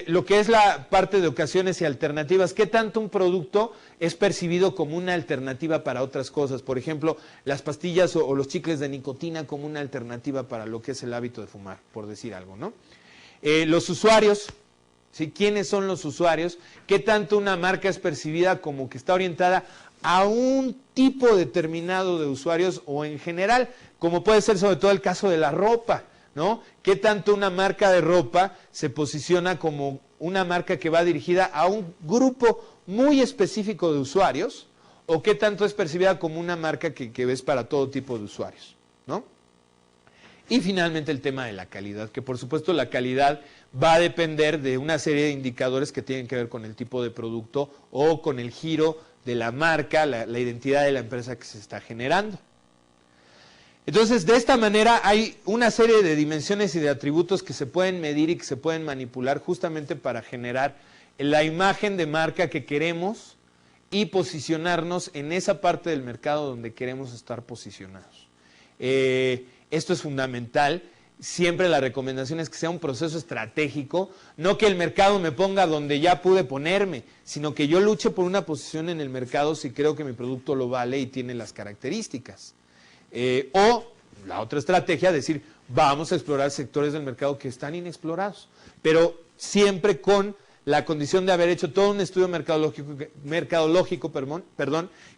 Lo que es la parte de ocasiones y alternativas, ¿qué tanto un producto es percibido como una alternativa para otras cosas? Por ejemplo, las pastillas o los chicles de nicotina como una alternativa para lo que es el hábito de fumar, por decir algo, ¿no? Los usuarios, ¿sí? ¿Quiénes son los usuarios? ¿Qué tanto una marca es percibida como que está orientada a un tipo determinado de usuarios o en general, como puede ser sobre todo el caso de la ropa, ¿no? ¿Qué tanto una marca de ropa se posiciona como una marca que va dirigida a un grupo muy específico de usuarios o qué tanto es percibida como una marca que ves para todo tipo de usuarios, ¿no? Y finalmente el tema de la calidad, que por supuesto la calidad va a depender de una serie de indicadores que tienen que ver con el tipo de producto o con el giro de la marca, la identidad de la empresa que se está generando. Entonces, de esta manera hay una serie de dimensiones y de atributos que se pueden medir y que se pueden manipular justamente para generar la imagen de marca que queremos y posicionarnos en esa parte del mercado donde queremos estar posicionados. Esto es fundamental. Siempre la recomendación es que sea un proceso estratégico, no que el mercado me ponga donde ya pude ponerme, sino que yo luche por una posición en el mercado si creo que mi producto lo vale y tiene las características. O la otra estrategia, decir, vamos a explorar sectores del mercado que están inexplorados, pero siempre con la condición de haber hecho todo un estudio mercadológico,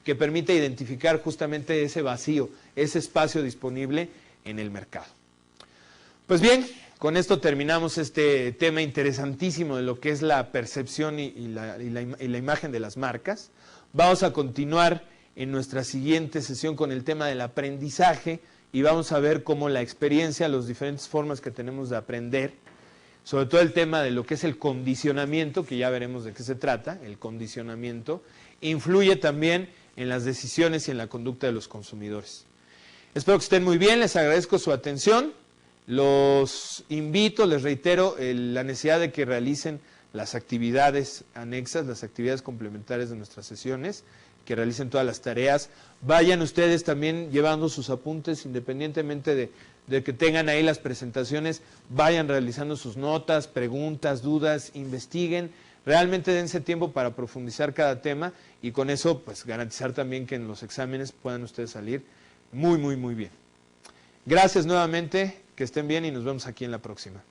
que permite identificar justamente ese vacío, ese espacio disponible en el mercado. Pues bien, con esto terminamos este tema interesantísimo de lo que es la percepción y la imagen de las marcas. Vamos a continuar en nuestra siguiente sesión con el tema del aprendizaje y vamos a ver cómo la experiencia, las diferentes formas que tenemos de aprender, sobre todo el tema de lo que es el condicionamiento, que ya veremos de qué se trata, el condicionamiento, influye también en las decisiones y en la conducta de los consumidores. Espero que estén muy bien, les agradezco su atención. Los invito, les reitero, la necesidad de que realicen las actividades anexas, las actividades complementarias de nuestras sesiones, que realicen todas las tareas. Vayan ustedes también llevando sus apuntes, independientemente de que tengan ahí las presentaciones, vayan realizando sus notas, preguntas, dudas, investiguen, realmente dense tiempo para profundizar cada tema y con eso pues garantizar también que en los exámenes puedan ustedes salir muy bien. Gracias nuevamente. Que estén bien y nos vemos aquí en la próxima.